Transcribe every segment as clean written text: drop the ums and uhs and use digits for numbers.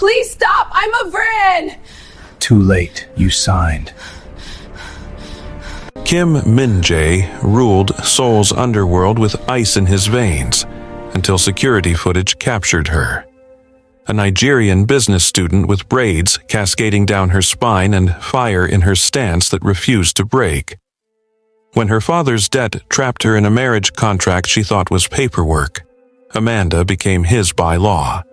Please stop! I'm a Vren! Too late. You signed. Kim Min-jae ruled Seoul's underworld with ice in his veins until security footage captured her. A Nigerian business student with braids cascading down her spine and fire in her stance that refused to break. When her father's debt trapped her in a marriage contract she thought was paperwork, Amanda became his by law.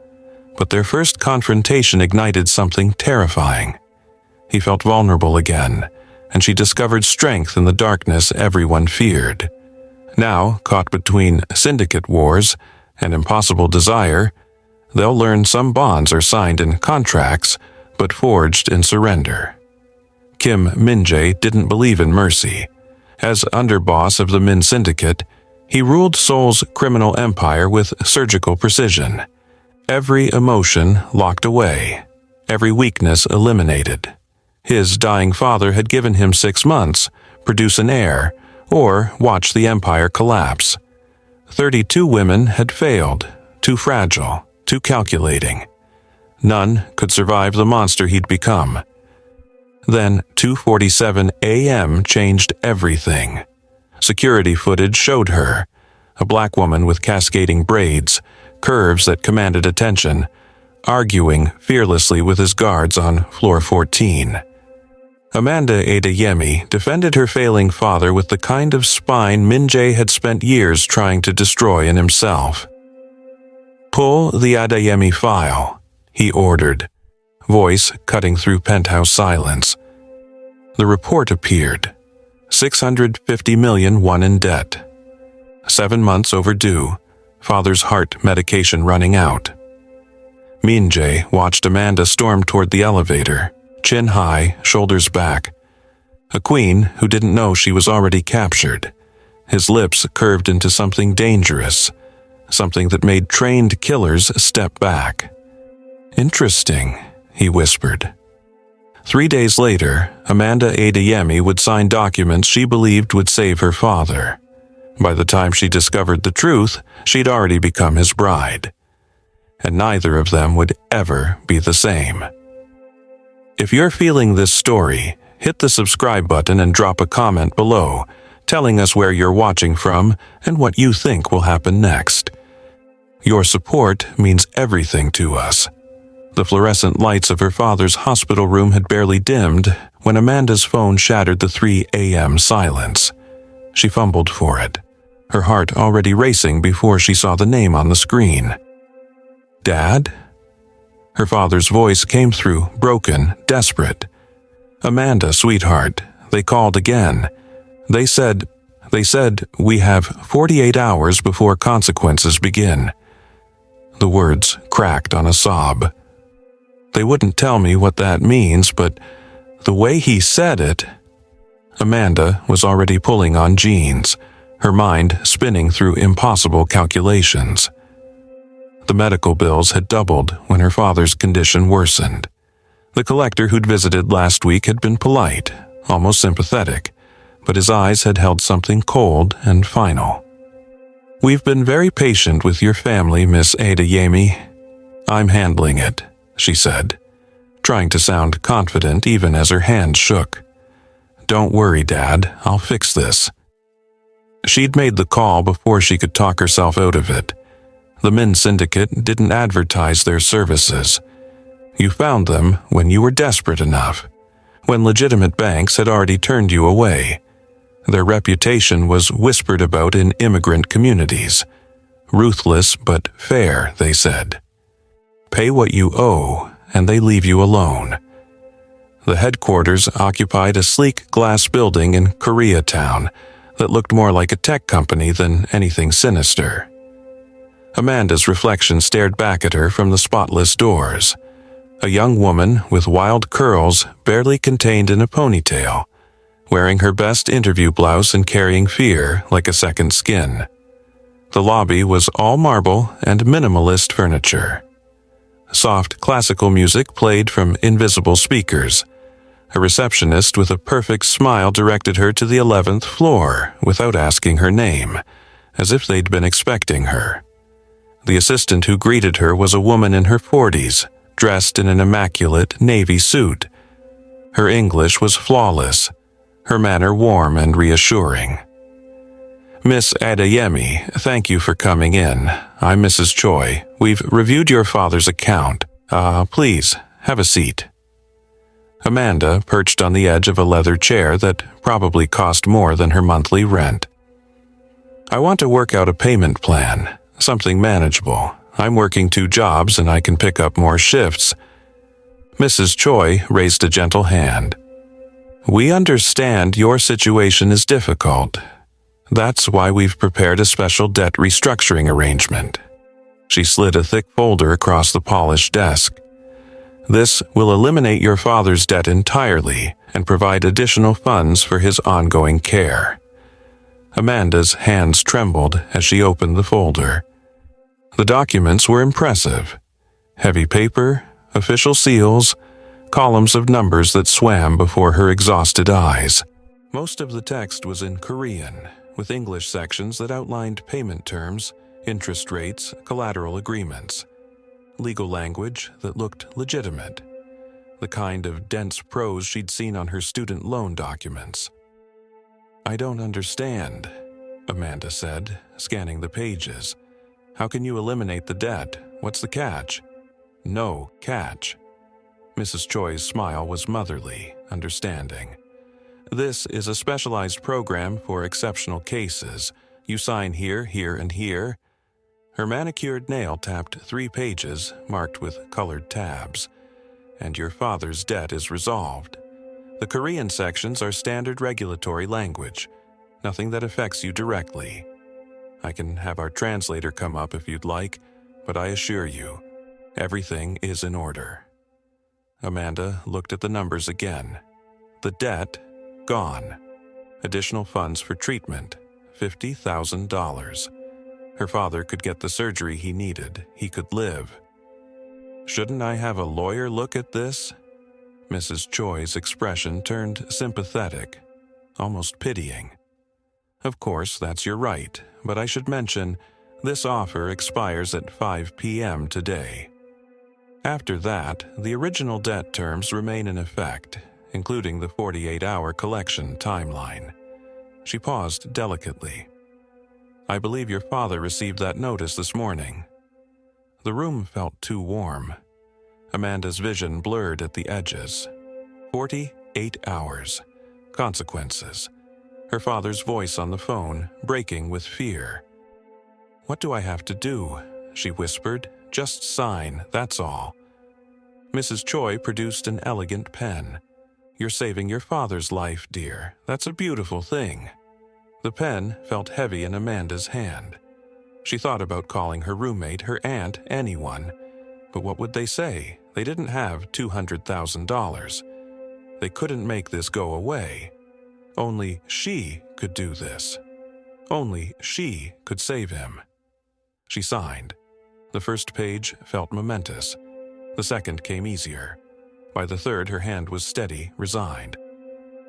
But their first confrontation ignited something terrifying. He felt vulnerable again, and she discovered strength in the darkness everyone feared. Now, caught between syndicate wars and impossible desire, they'll learn some bonds are signed in contracts, but forged in surrender. Kim Min-jae didn't believe in mercy. As underboss of the Min Syndicate, he ruled Seoul's criminal empire with surgical precision. Every emotion locked away, every weakness eliminated. His dying father had given him 6 months, produce an heir, or watch the empire collapse. 32 women had failed, too fragile, too calculating. None could survive the monster he'd become. Then 2:47 a.m. changed everything. Security footage showed her, a black woman with cascading braids, curves that commanded attention, arguing fearlessly with his guards on floor 14. Amanda Adeyemi defended her failing father with the kind of spine Min-jae had spent years trying to destroy in himself. "Pull the Adeyemi file," he ordered, voice cutting through penthouse silence. The report appeared. 650 million won in debt. 7 months overdue, father's heart medication running out. Min-jae watched Amanda storm toward the elevator, chin high, shoulders back. A queen who didn't know she was already captured. His lips curved into something dangerous, something that made trained killers step back. "Interesting," he whispered. 3 days later, Amanda Adeyemi would sign documents she believed would save her father. By the time she discovered the truth, she'd already become his bride. And neither of them would ever be the same. If you're feeling this story, hit the subscribe button and drop a comment below, telling us where you're watching from and what you think will happen next. Your support means everything to us. The fluorescent lights of her father's hospital room had barely dimmed when Amanda's phone shattered the 3 a.m. silence. She fumbled for it, her heart already racing before she saw the name on the screen. "Dad?" Her father's voice came through, broken, desperate. "Amanda, sweetheart, they called again. They said, we have 48 hours before consequences begin." The words cracked on a sob. They wouldn't tell me what that means, but the way he said it... Amanda was already pulling on jeans, her mind spinning through impossible calculations. The medical bills had doubled when her father's condition worsened. The collector who'd visited last week had been polite, almost sympathetic, but his eyes had held something cold and final. "We've been very patient with your family, Miss Adeyemi. I'm handling it," she said, trying to sound confident even as her hand shook. "Don't worry, Dad, I'll fix this." She'd made the call before she could talk herself out of it. The Min Syndicate didn't advertise their services. You found them when you were desperate enough, when legitimate banks had already turned you away. Their reputation was whispered about in immigrant communities. Ruthless but fair, they said. Pay what you owe, and they leave you alone. The headquarters occupied a sleek glass building in Koreatown that looked more like a tech company than anything sinister. Amanda's reflection stared back at her from the spotless doors. A young woman with wild curls barely contained in a ponytail, wearing her best interview blouse and carrying fear like a second skin. The lobby was all marble and minimalist furniture. Soft classical music played from invisible speakers. A receptionist with a perfect smile directed her to the 11th floor without asking her name, as if they'd been expecting her. The assistant who greeted her was a woman in her 40s, dressed in an immaculate navy suit. Her English was flawless, her manner warm and reassuring. "Miss Adeyemi, thank you for coming in. I'm Mrs. Choi. We've reviewed your father's account. Please, have a seat." Amanda perched on the edge of a leather chair that probably cost more than her monthly rent. "I want to work out a payment plan, something manageable. I'm working 2 jobs and I can pick up more shifts." Mrs. Choi raised a gentle hand. "We understand your situation is difficult. That's why we've prepared a special debt restructuring arrangement." She slid a thick folder across the polished desk. "This will eliminate your father's debt entirely and provide additional funds for his ongoing care." Amanda's hands trembled as she opened the folder. The documents were impressive. Heavy paper, official seals, columns of numbers that swam before her exhausted eyes. Most of the text was in Korean, with English sections that outlined payment terms, interest rates, collateral agreements. Legal language that looked legitimate. The kind of dense prose she'd seen on her student loan documents. "I don't understand," Amanda said, scanning the pages. "How can you eliminate the debt? What's the catch?" "No catch." Mrs. Choi's smile was motherly, understanding. "This is a specialized program for exceptional cases. You sign here, here, and here." Her manicured nail tapped 3 pages marked with colored tabs. "And your father's debt is resolved. The Korean sections are standard regulatory language, nothing that affects you directly. I can have our translator come up if you'd like, but I assure you, everything is in order." Amanda looked at the numbers again. The debt, gone. Additional funds for treatment, $50,000. Her father could get the surgery he needed. He could live. "Shouldn't I have a lawyer look at this?" Mrs. Choi's expression turned sympathetic, almost pitying. "Of course, that's your right, but I should mention, this offer expires at 5 p.m. today. After that, the original debt terms remain in effect, including the 48-hour collection timeline." She paused delicately. "I believe your father received that notice this morning." The room felt too warm. Amanda's vision blurred at the edges. 48 hours. Consequences. Her father's voice on the phone, breaking with fear. "What do I have to do?" she whispered. "Just sign, that's all." Mrs. Choi produced an elegant pen. "You're saving your father's life, dear. That's a beautiful thing." The pen felt heavy in Amanda's hand. She thought about calling her roommate, her aunt, anyone. But what would they say? They didn't have $200,000. They couldn't make this go away. Only she could do this. Only she could save him. She signed. The first page felt momentous. The second came easier. By the third, her hand was steady, resigned.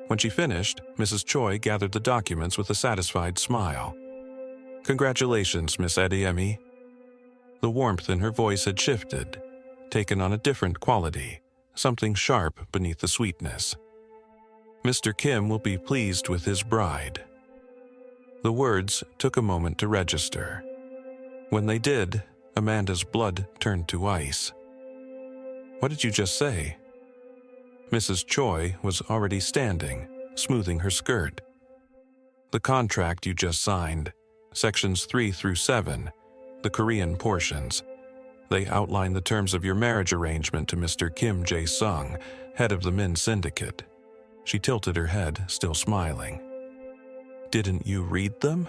When she finished, Mrs. Choi gathered the documents with a satisfied smile. "Congratulations, Miss Adeyemi." The warmth in her voice had shifted, taken on a different quality, something sharp beneath the sweetness. "Mr. Kim will be pleased with his bride." The words took a moment to register. When they did, Amanda's blood turned to ice. "What did you just say?" Mrs. Choi was already standing, smoothing her skirt. "The contract you just signed, sections 3 through 7, the Korean portions. They outline the terms of your marriage arrangement to Mr. Kim Jae-sung, head of the Min Syndicate." She tilted her head, still smiling. "Didn't you read them?"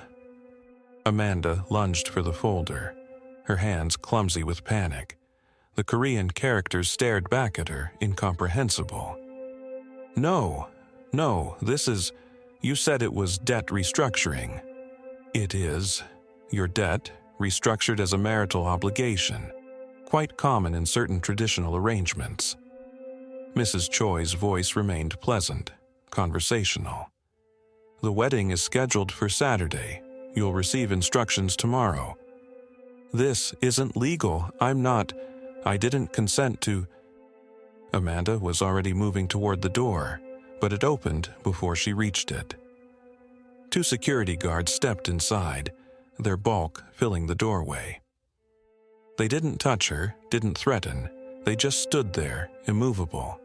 Amanda lunged for the folder, her hands clumsy with panic. The Korean characters stared back at her, incomprehensible. No, this is... You said it was debt restructuring." "It is. Your debt, restructured as a marital obligation. Quite common in certain traditional arrangements." Mrs. Choi's voice remained pleasant, conversational. "The wedding is scheduled for Saturday. You'll receive instructions tomorrow." "This isn't legal. I'm not..." I didn't consent to... Amanda was already moving toward the door, but it opened before she reached it. 2 security guards stepped inside, their bulk filling the doorway. They didn't touch her, didn't threaten. They just stood there, immovable.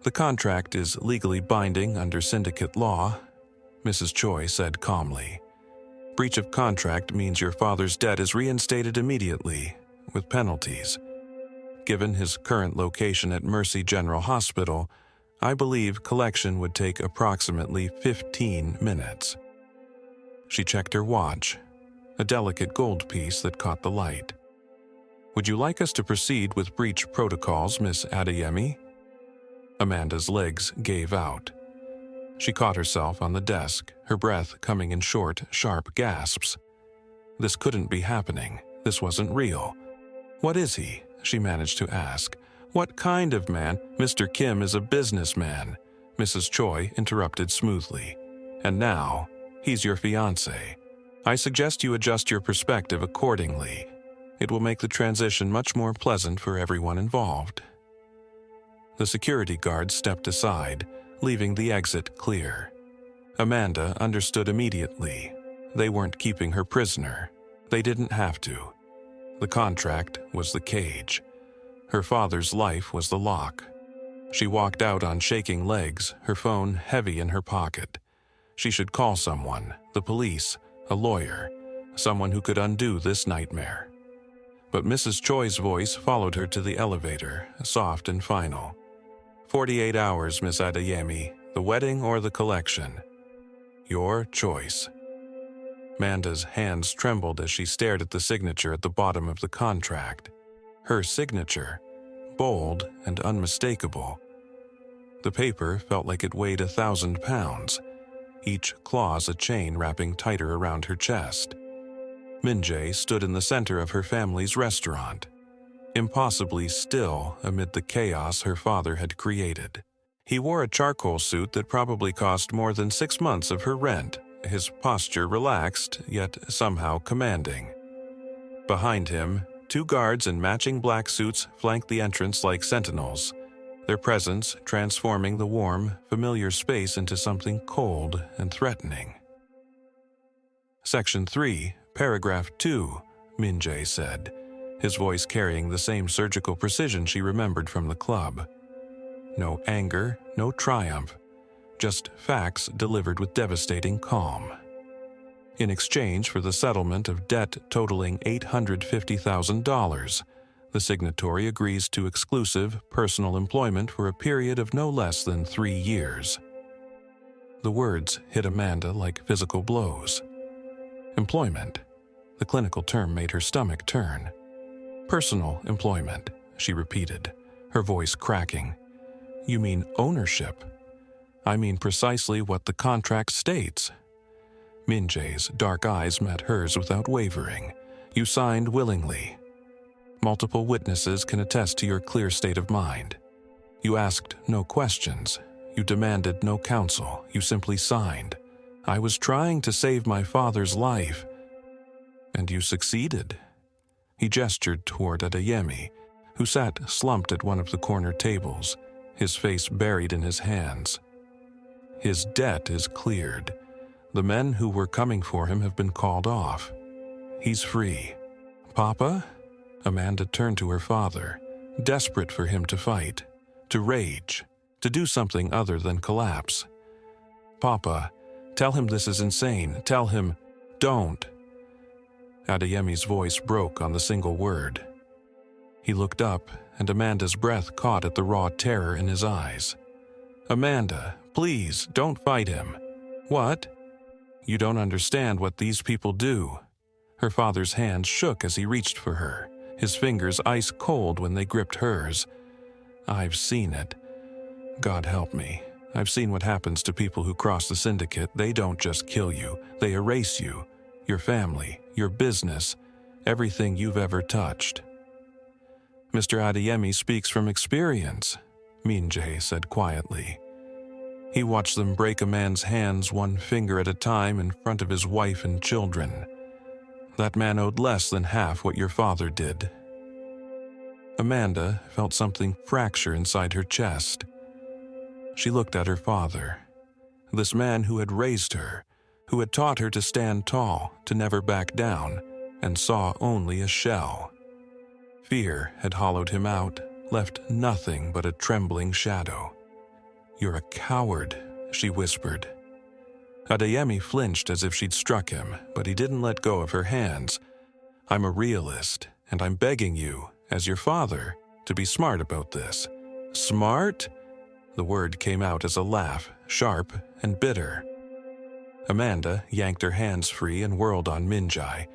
"The contract is legally binding under syndicate law," Mrs. Choi said calmly. "Breach of contract means your father's debt is reinstated immediately, with penalties. Given his current location at Mercy General Hospital, I believe collection would take approximately 15 minutes. She checked her watch, a delicate gold piece that caught the light. "Would you like us to proceed with breach protocols, Miss Adeyemi?" Amanda's legs gave out. She caught herself on the desk, her breath coming in short, sharp gasps. This couldn't be happening. This wasn't real. "What is he?" she managed to ask. "What kind of man?" "Mr. Kim is a businessman," Mrs. Choi interrupted smoothly. "And now, he's your fiancé. I suggest you adjust your perspective accordingly. It will make the transition much more pleasant for everyone involved." The security guard stepped aside, leaving the exit clear. Amanda understood immediately. They weren't keeping her prisoner. They didn't have to. The contract was the cage. Her father's life was the lock. She walked out on shaking legs, her phone heavy in her pocket. She should call someone, the police, a lawyer, someone who could undo this nightmare. But Mrs. Choi's voice followed her to the elevator, soft and final. 48 hours, Miss Adeyemi, the wedding or the collection. Your choice." Amanda's hands trembled as she stared at the signature at the bottom of the contract. Her signature, bold and unmistakable. The paper felt like it weighed 1,000 pounds, each clause a chain wrapping tighter around her chest. Min-jae stood in the center of her family's restaurant, impossibly still amid the chaos her father had created. He wore a charcoal suit that probably cost more than 6 months of her rent, his posture relaxed, yet somehow commanding. Behind him, 2 guards in matching black suits flanked the entrance like sentinels, their presence transforming the warm, familiar space into something cold and threatening. "Section 3, Paragraph 2, Min-jae said, his voice carrying the same surgical precision she remembered from the club. No anger, no triumph, just facts delivered with devastating calm. In exchange for the settlement of debt totaling $850,000, the signatory agrees to exclusive personal employment for a period of no less than 3 years. The words hit Amanda like physical blows. Employment. The clinical term made her stomach turn. Personal employment, she repeated, her voice cracking. You mean ownership? I mean precisely what the contract states. Min-jae's dark eyes met hers without wavering. You signed willingly. Multiple witnesses can attest to your clear state of mind. You asked no questions. You demanded no counsel. You simply signed. I was trying to save my father's life. And you succeeded. He gestured toward Adeyemi, who sat slumped at one of the corner tables, his face buried in his hands. His debt is cleared. The men who were coming for him have been called off. He's free. Papa? Amanda turned to her father, desperate for him to fight, to rage, to do something other than collapse. Papa, tell him this is insane. Tell him, don't. Adeyemi's voice broke on the single word. He looked up, and Amanda's breath caught at the raw terror in his eyes. Amanda, please, don't fight him. What? You don't understand what these people do. Her father's hand shook as he reached for her, his fingers ice cold when they gripped hers. I've seen it. God help me. I've seen what happens to people who cross the syndicate. They don't just kill you, they erase you, your family, your business, everything you've ever touched. Mr. Adeyemi speaks from experience, Min-jae said quietly. He watched them break a man's hands one finger at a time in front of his wife and children. That man owed less than half what your father did. Amanda felt something fracture inside her chest. She looked at her father, this man who had raised her, who had taught her to stand tall, to never back down, and saw only a shell. Fear had hollowed him out, left nothing but a trembling shadow. "You're a coward," she whispered. Adeyemi flinched as if she'd struck him, but he didn't let go of her hands. "I'm a realist, and I'm begging you, as your father, to be smart about this." "Smart?" The word came out as a laugh, sharp and bitter. Amanda yanked her hands free and whirled on Minjai.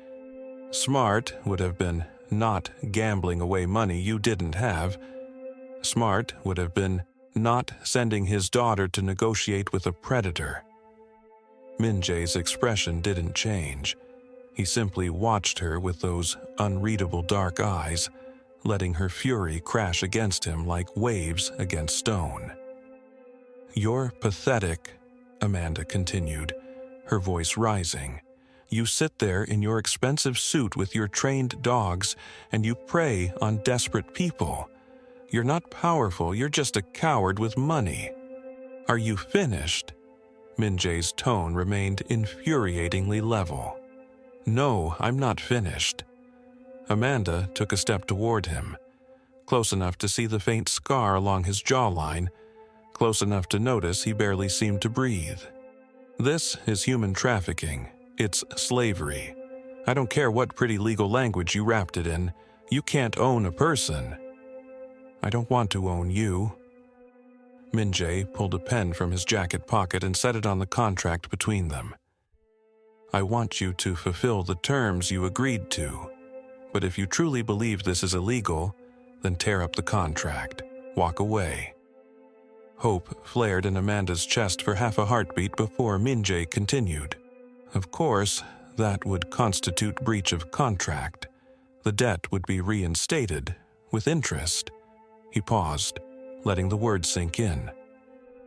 "Smart would have been not gambling away money you didn't have. Smart would have been not sending his daughter to negotiate with a predator." Minjai's expression didn't change. He simply watched her with those unreadable dark eyes, letting her fury crash against him like waves against stone. "You're pathetic," Amanda continued, her voice rising. "You sit there in your expensive suit with your trained dogs, and you prey on desperate people. You're not powerful, you're just a coward with money. Are you finished?" Minjai's tone remained infuriatingly level. "No, I'm not finished." Amanda took a step toward him, close enough to see the faint scar along his jawline, close enough to notice he barely seemed to breathe. "This is human trafficking. It's slavery. I don't care what pretty legal language you wrapped it in. You can't own a person." "I don't want to own you." Minjai pulled a pen from his jacket pocket and set it on the contract between them. "I want you to fulfill the terms you agreed to. But if you truly believe this is illegal, then tear up the contract. Walk away." Hope flared in Amanda's chest for half a heartbeat before Minjai continued. "Of course, that would constitute breach of contract. The debt would be reinstated, with interest." He paused, letting the words sink in.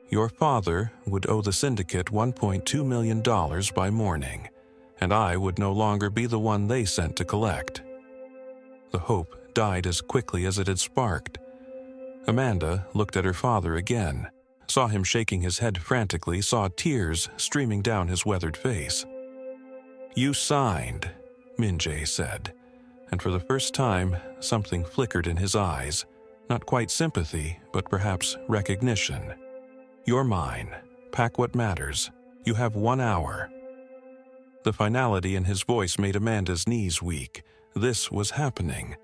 "Your father would owe the syndicate $1.2 million by morning, and I would no longer be the one they sent to collect." The hope died as quickly as it had sparked. Amanda looked at her father again, saw him shaking his head frantically, saw tears streaming down his weathered face. "You signed," Minjai said, and for the first time something flickered in his eyes, not quite sympathy, but perhaps recognition. "You're mine. Pack what matters. You have 1 hour." The finality in his voice made Amanda's knees weak. This was happening.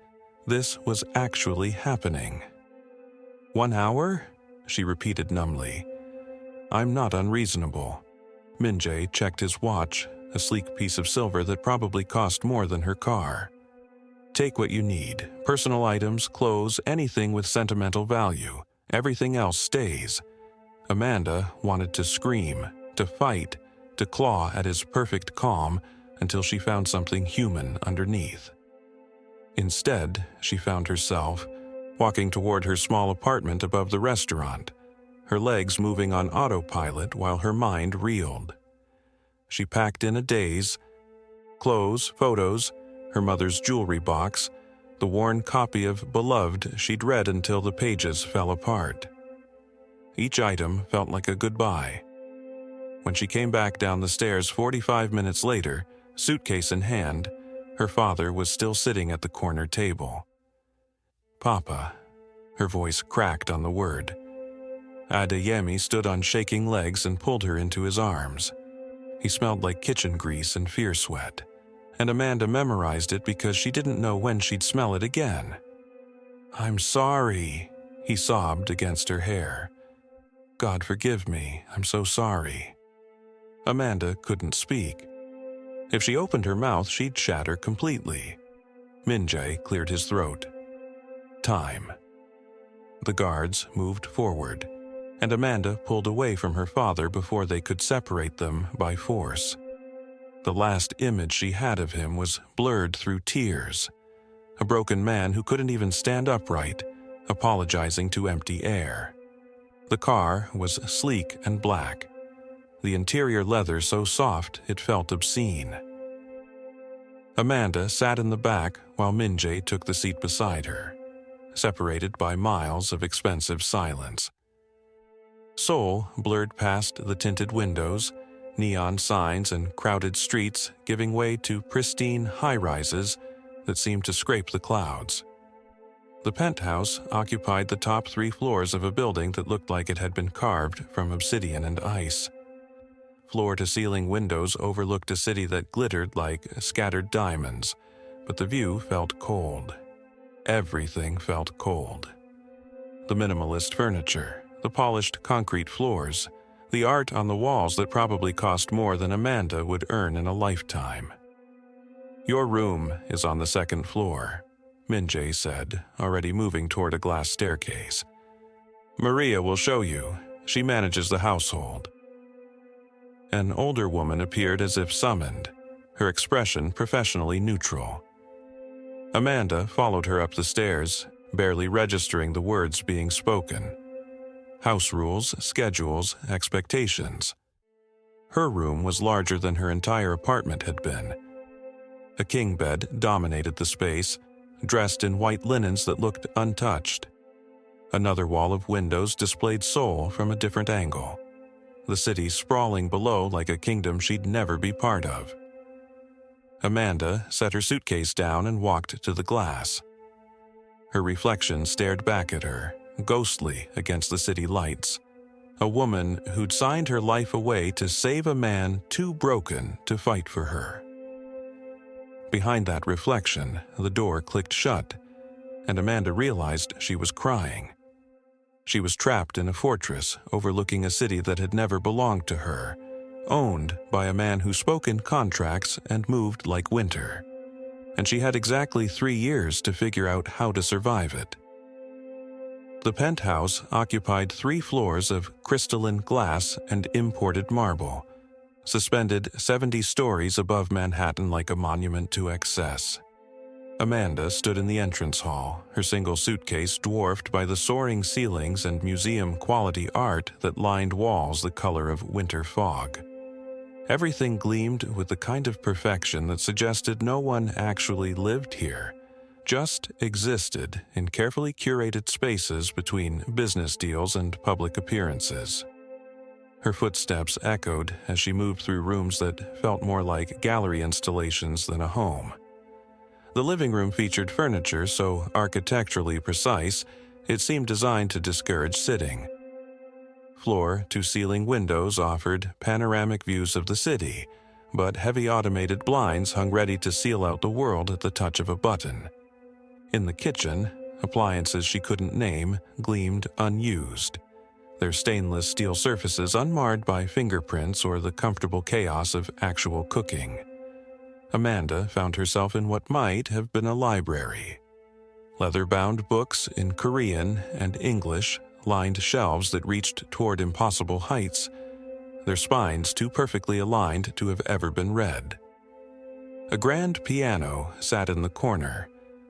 This was actually happening. 1 hour? She repeated numbly. "I'm not unreasonable." Minjai checked his watch, a sleek piece of silver that probably cost more than her car. "Take what you need. Personal items, clothes, anything with sentimental value. Everything else stays." Amanda wanted to scream, to fight, to claw at his perfect calm until she found something human underneath. Instead, she found herself walking toward her small apartment above the restaurant, her legs moving on autopilot while her mind reeled. She packed in a daze: clothes, photos, her mother's jewelry box, the worn copy of Beloved she'd read until the pages fell apart. Each item felt like a goodbye. When she came back down the stairs 45 minutes later, suitcase in hand, her father was still sitting at the corner table. "Papa," her voice cracked on the word. Adeyemi stood on shaking legs and pulled her into his arms. He smelled like kitchen grease and fear sweat, and Amanda memorized it because she didn't know when she'd smell it again. "I'm sorry," he sobbed against her hair. "God forgive me, I'm so sorry." Amanda couldn't speak. If she opened her mouth, she'd shatter completely. Minjai cleared his throat. "Time." The guards moved forward, and Amanda pulled away from her father before they could separate them by force. The last image she had of him was blurred through tears. A broken man who couldn't even stand upright, apologizing to empty air. The car was sleek and black, the interior leather so soft it felt obscene. Amanda sat in the back while Minjai took the seat beside her. separated by miles of expensive silence. Seoul blurred past the tinted windows, neon signs and crowded streets giving way to pristine high-rises that seemed to scrape the clouds. The penthouse occupied the top 3 floors of a building that looked like it had been carved from obsidian and ice. Floor-to-ceiling windows overlooked a city that glittered like scattered diamonds, but the view felt cold. Everything felt cold. The minimalist furniture, the polished concrete floors, the art on the walls that probably cost more than Amanda would earn in a lifetime. "Your room is on the 2nd floor," Min-jae said, already moving toward a glass staircase. "Maria will show you. She manages the household." An older woman appeared as if summoned, her expression professionally neutral. Amanda followed her up the stairs, barely registering the words being spoken. House rules, schedules, expectations. Her room was larger than her entire apartment had been. A king bed dominated the space, dressed in white linens that looked untouched. Another wall of windows displayed Seoul from a different angle, the city sprawling below like a kingdom she'd never be part of. Amanda set her suitcase down and walked to the glass. Her reflection stared back at her, ghostly against the city lights. A woman who'd signed her life away to save a man too broken to fight for her. Behind that reflection, the door clicked shut, and Amanda realized she was crying. She was trapped in a fortress overlooking a city that had never belonged to her, owned by a man who spoke in contracts and moved like winter. And she had exactly 3 years to figure out how to survive it. The penthouse occupied 3 floors of crystalline glass and imported marble, suspended 70 stories above Manhattan like a monument to excess. Amanda stood in the entrance hall, her single suitcase dwarfed by the soaring ceilings and museum-quality art that lined walls the color of winter fog. Everything gleamed with the kind of perfection that suggested no one actually lived here, just existed in carefully curated spaces between business deals and public appearances. Her footsteps echoed as she moved through rooms that felt more like gallery installations than a home. The living room featured furniture so architecturally precise, it seemed designed to discourage sitting. Floor-to-ceiling windows offered panoramic views of the city, but heavy automated blinds hung ready to seal out the world at the touch of a button. In the kitchen, appliances she couldn't name gleamed unused, their stainless steel surfaces unmarred by fingerprints or the comfortable chaos of actual cooking. Amanda found herself in what might have been a library. Leather-bound books in Korean and English lined shelves that reached toward impossible heights, their spines too perfectly aligned to have ever been read. A grand piano sat in the corner,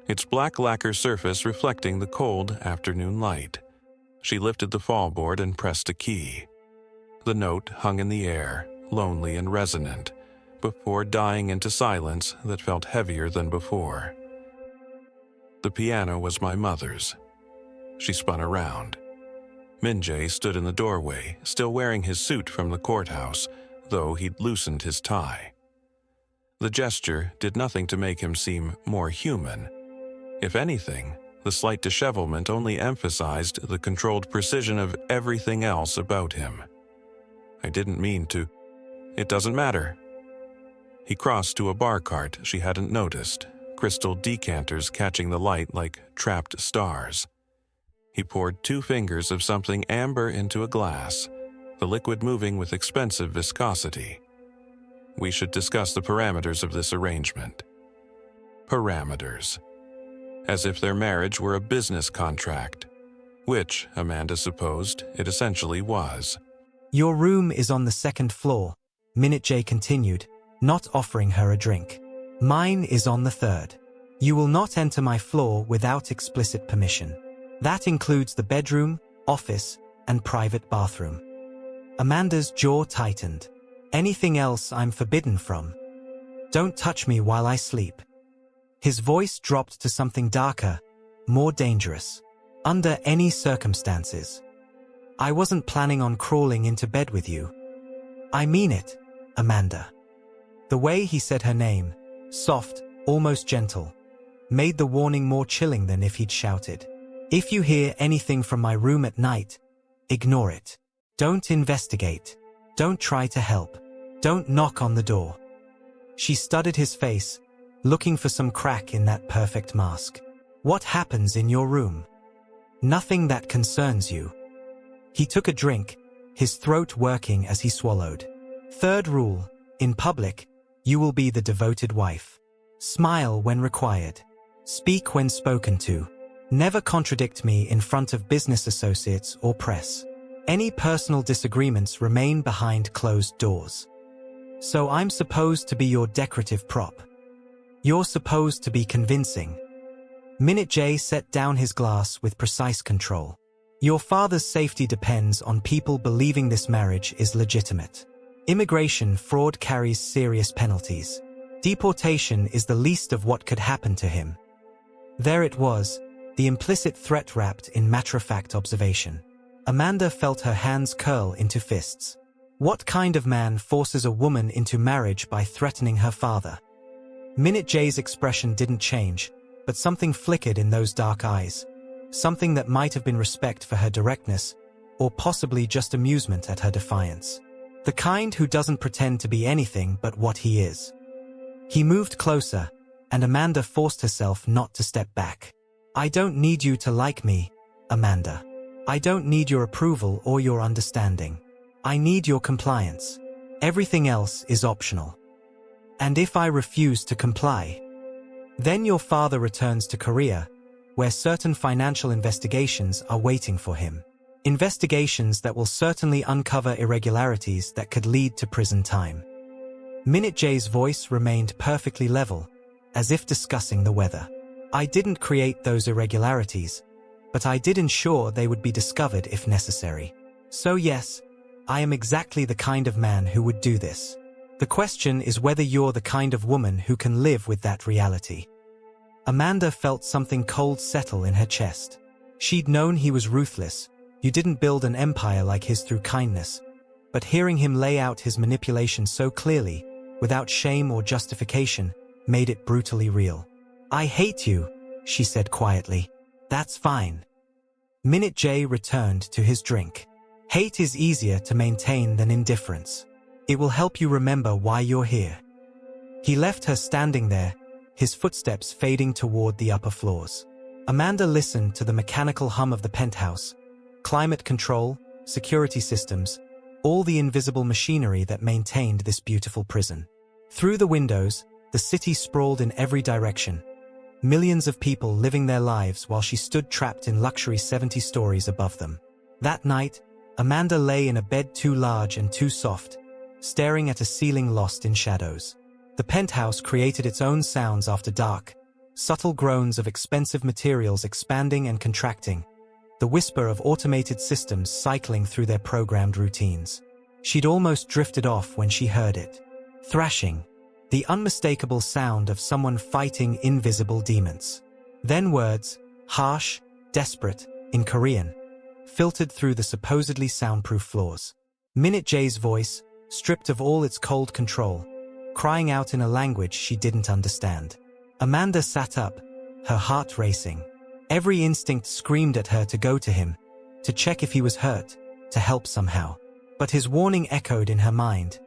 its black lacquer surface reflecting the cold afternoon light. She lifted the fallboard and pressed a key. The note hung in the air, lonely and resonant, before dying into silence that felt heavier than before. The piano was my mother's. She spun around. Min-jae stood in the doorway, still wearing his suit from the courthouse, though he'd loosened his tie. The gesture did nothing to make him seem more human. If anything, the slight dishevelment only emphasized the controlled precision of everything else about him. "I didn't mean to. It doesn't matter." He crossed to a bar cart she hadn't noticed, crystal decanters catching the light like trapped stars. He poured 2 fingers of something amber into a glass, the liquid moving with expensive viscosity. "We should discuss the parameters of this arrangement." Parameters. As if their marriage were a business contract, which, Amanda supposed, it essentially was. "Your room is on the 2nd floor," Min-jae continued, not offering her a drink. "Mine is on the 3rd. You will not enter my floor without explicit permission. That includes the bedroom, office, and private bathroom." Amanda's jaw tightened. "Anything else I'm forbidden from? Don't touch me while I sleep." His voice dropped to something darker, more dangerous. Under any circumstances. I wasn't planning on crawling into bed with you. I mean it, Amanda. The way he said her name, soft, almost gentle, made the warning more chilling than if he'd shouted. If you hear anything from my room at night, ignore it. Don't investigate. Don't try to help. Don't knock on the door. She studied his face, looking for some crack in that perfect mask. What happens in your room? Nothing that concerns you. He took a drink, his throat working as he swallowed. Third rule, in public, you will be the devoted wife. Smile when required. Speak when spoken to. Never contradict me in front of business associates or press. Any personal disagreements remain behind closed doors. So I'm supposed to be your decorative prop. You're supposed to be convincing. Minute J set down his glass with precise control. Your father's safety depends on people believing this marriage is legitimate. Immigration fraud carries serious penalties. Deportation is the least of what could happen to him. There it was, the implicit threat wrapped in matter-of-fact observation. Amanda felt her hands curl into fists. What kind of man forces a woman into marriage by threatening her father? Minute J's expression didn't change, but something flickered in those dark eyes. Something that might have been respect for her directness, or possibly just amusement at her defiance. The kind who doesn't pretend to be anything but what he is. He moved closer, and Amanda forced herself not to step back. I don't need you to like me, Amanda. I don't need your approval or your understanding. I need your compliance. Everything else is optional. And if I refuse to comply, then your father returns to Korea, where certain financial investigations are waiting for him. Investigations that will certainly uncover irregularities that could lead to prison time. Minute J's voice remained perfectly level, as if discussing the weather. I didn't create those irregularities, but I did ensure they would be discovered if necessary. So yes, I am exactly the kind of man who would do this. The question is whether you're the kind of woman who can live with that reality. Amanda felt something cold settle in her chest. She'd known he was ruthless. You didn't build an empire like his through kindness. But hearing him lay out his manipulation so clearly, without shame or justification, made it brutally real. I hate you, she said quietly. That's fine. Minute J returned to his drink. Hate is easier to maintain than indifference. It will help you remember why you're here. He left her standing there, his footsteps fading toward the upper floors. Amanda listened to the mechanical hum of the penthouse, climate control, security systems, all the invisible machinery that maintained this beautiful prison. Through the windows, the city sprawled in every direction. Millions of people living their lives while she stood trapped in luxury 70 stories above them. That night, Amanda lay in a bed too large and too soft, staring at a ceiling lost in shadows. The penthouse created its own sounds after dark, subtle groans of expensive materials expanding and contracting, the whisper of automated systems cycling through their programmed routines. She'd almost drifted off when she heard it. Thrashing, the unmistakable sound of someone fighting invisible demons. Then words, harsh, desperate, in Korean, filtered through the supposedly soundproof floors. Minute J's voice, stripped of all its cold control, crying out in a language she didn't understand. Amanda sat up, her heart racing. Every instinct screamed at her to go to him, to check if he was hurt, to help somehow. But his warning echoed in her mind.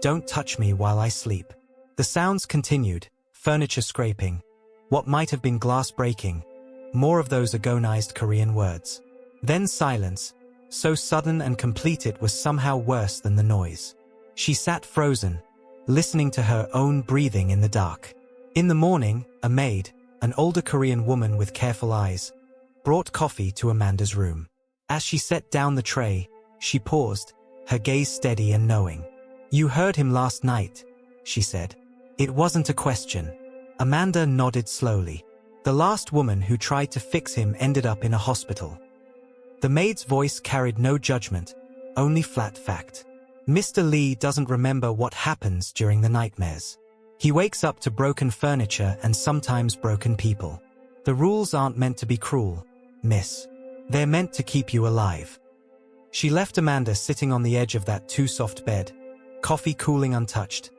Don't touch me while I sleep. The sounds continued, furniture scraping, what might have been glass breaking, more of those agonized Korean words. Then silence, so sudden and complete it was somehow worse than the noise. She sat frozen, listening to her own breathing in the dark. In the morning, a maid, an older Korean woman with careful eyes, brought coffee to Amanda's room. As she set down the tray, she paused, her gaze steady and knowing. You heard him last night, she said. It wasn't a question. Amanda nodded slowly. The last woman who tried to fix him ended up in a hospital. The maid's voice carried no judgment, only flat fact. Mr. Lee doesn't remember what happens during the nightmares. He wakes up to broken furniture and sometimes broken people. The rules aren't meant to be cruel, miss. They're meant to keep you alive. She left Amanda sitting on the edge of that too-soft bed, coffee cooling untouched,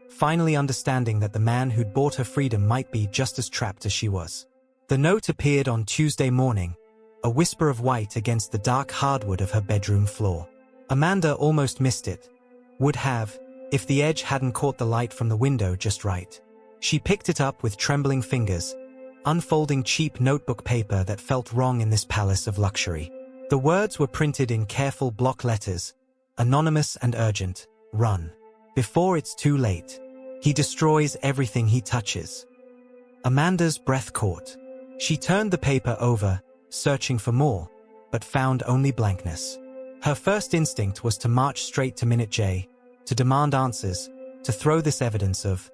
finally understanding that the man who'd bought her freedom might be just as trapped as she was. The note appeared on Tuesday morning, a whisper of white against the dark hardwood of her bedroom floor. Amanda almost missed it. Would have, if the edge hadn't caught the light from the window just right. She picked it up with trembling fingers, unfolding cheap notebook paper that felt wrong in this palace of luxury. The words were printed in careful block letters, anonymous and urgent. Run. Before it's too late. He destroys everything he touches. Amanda's breath caught. She turned the paper over, searching for more, but found only blankness. Her first instinct was to march straight to Minute J, to demand answers, to throw this evidence of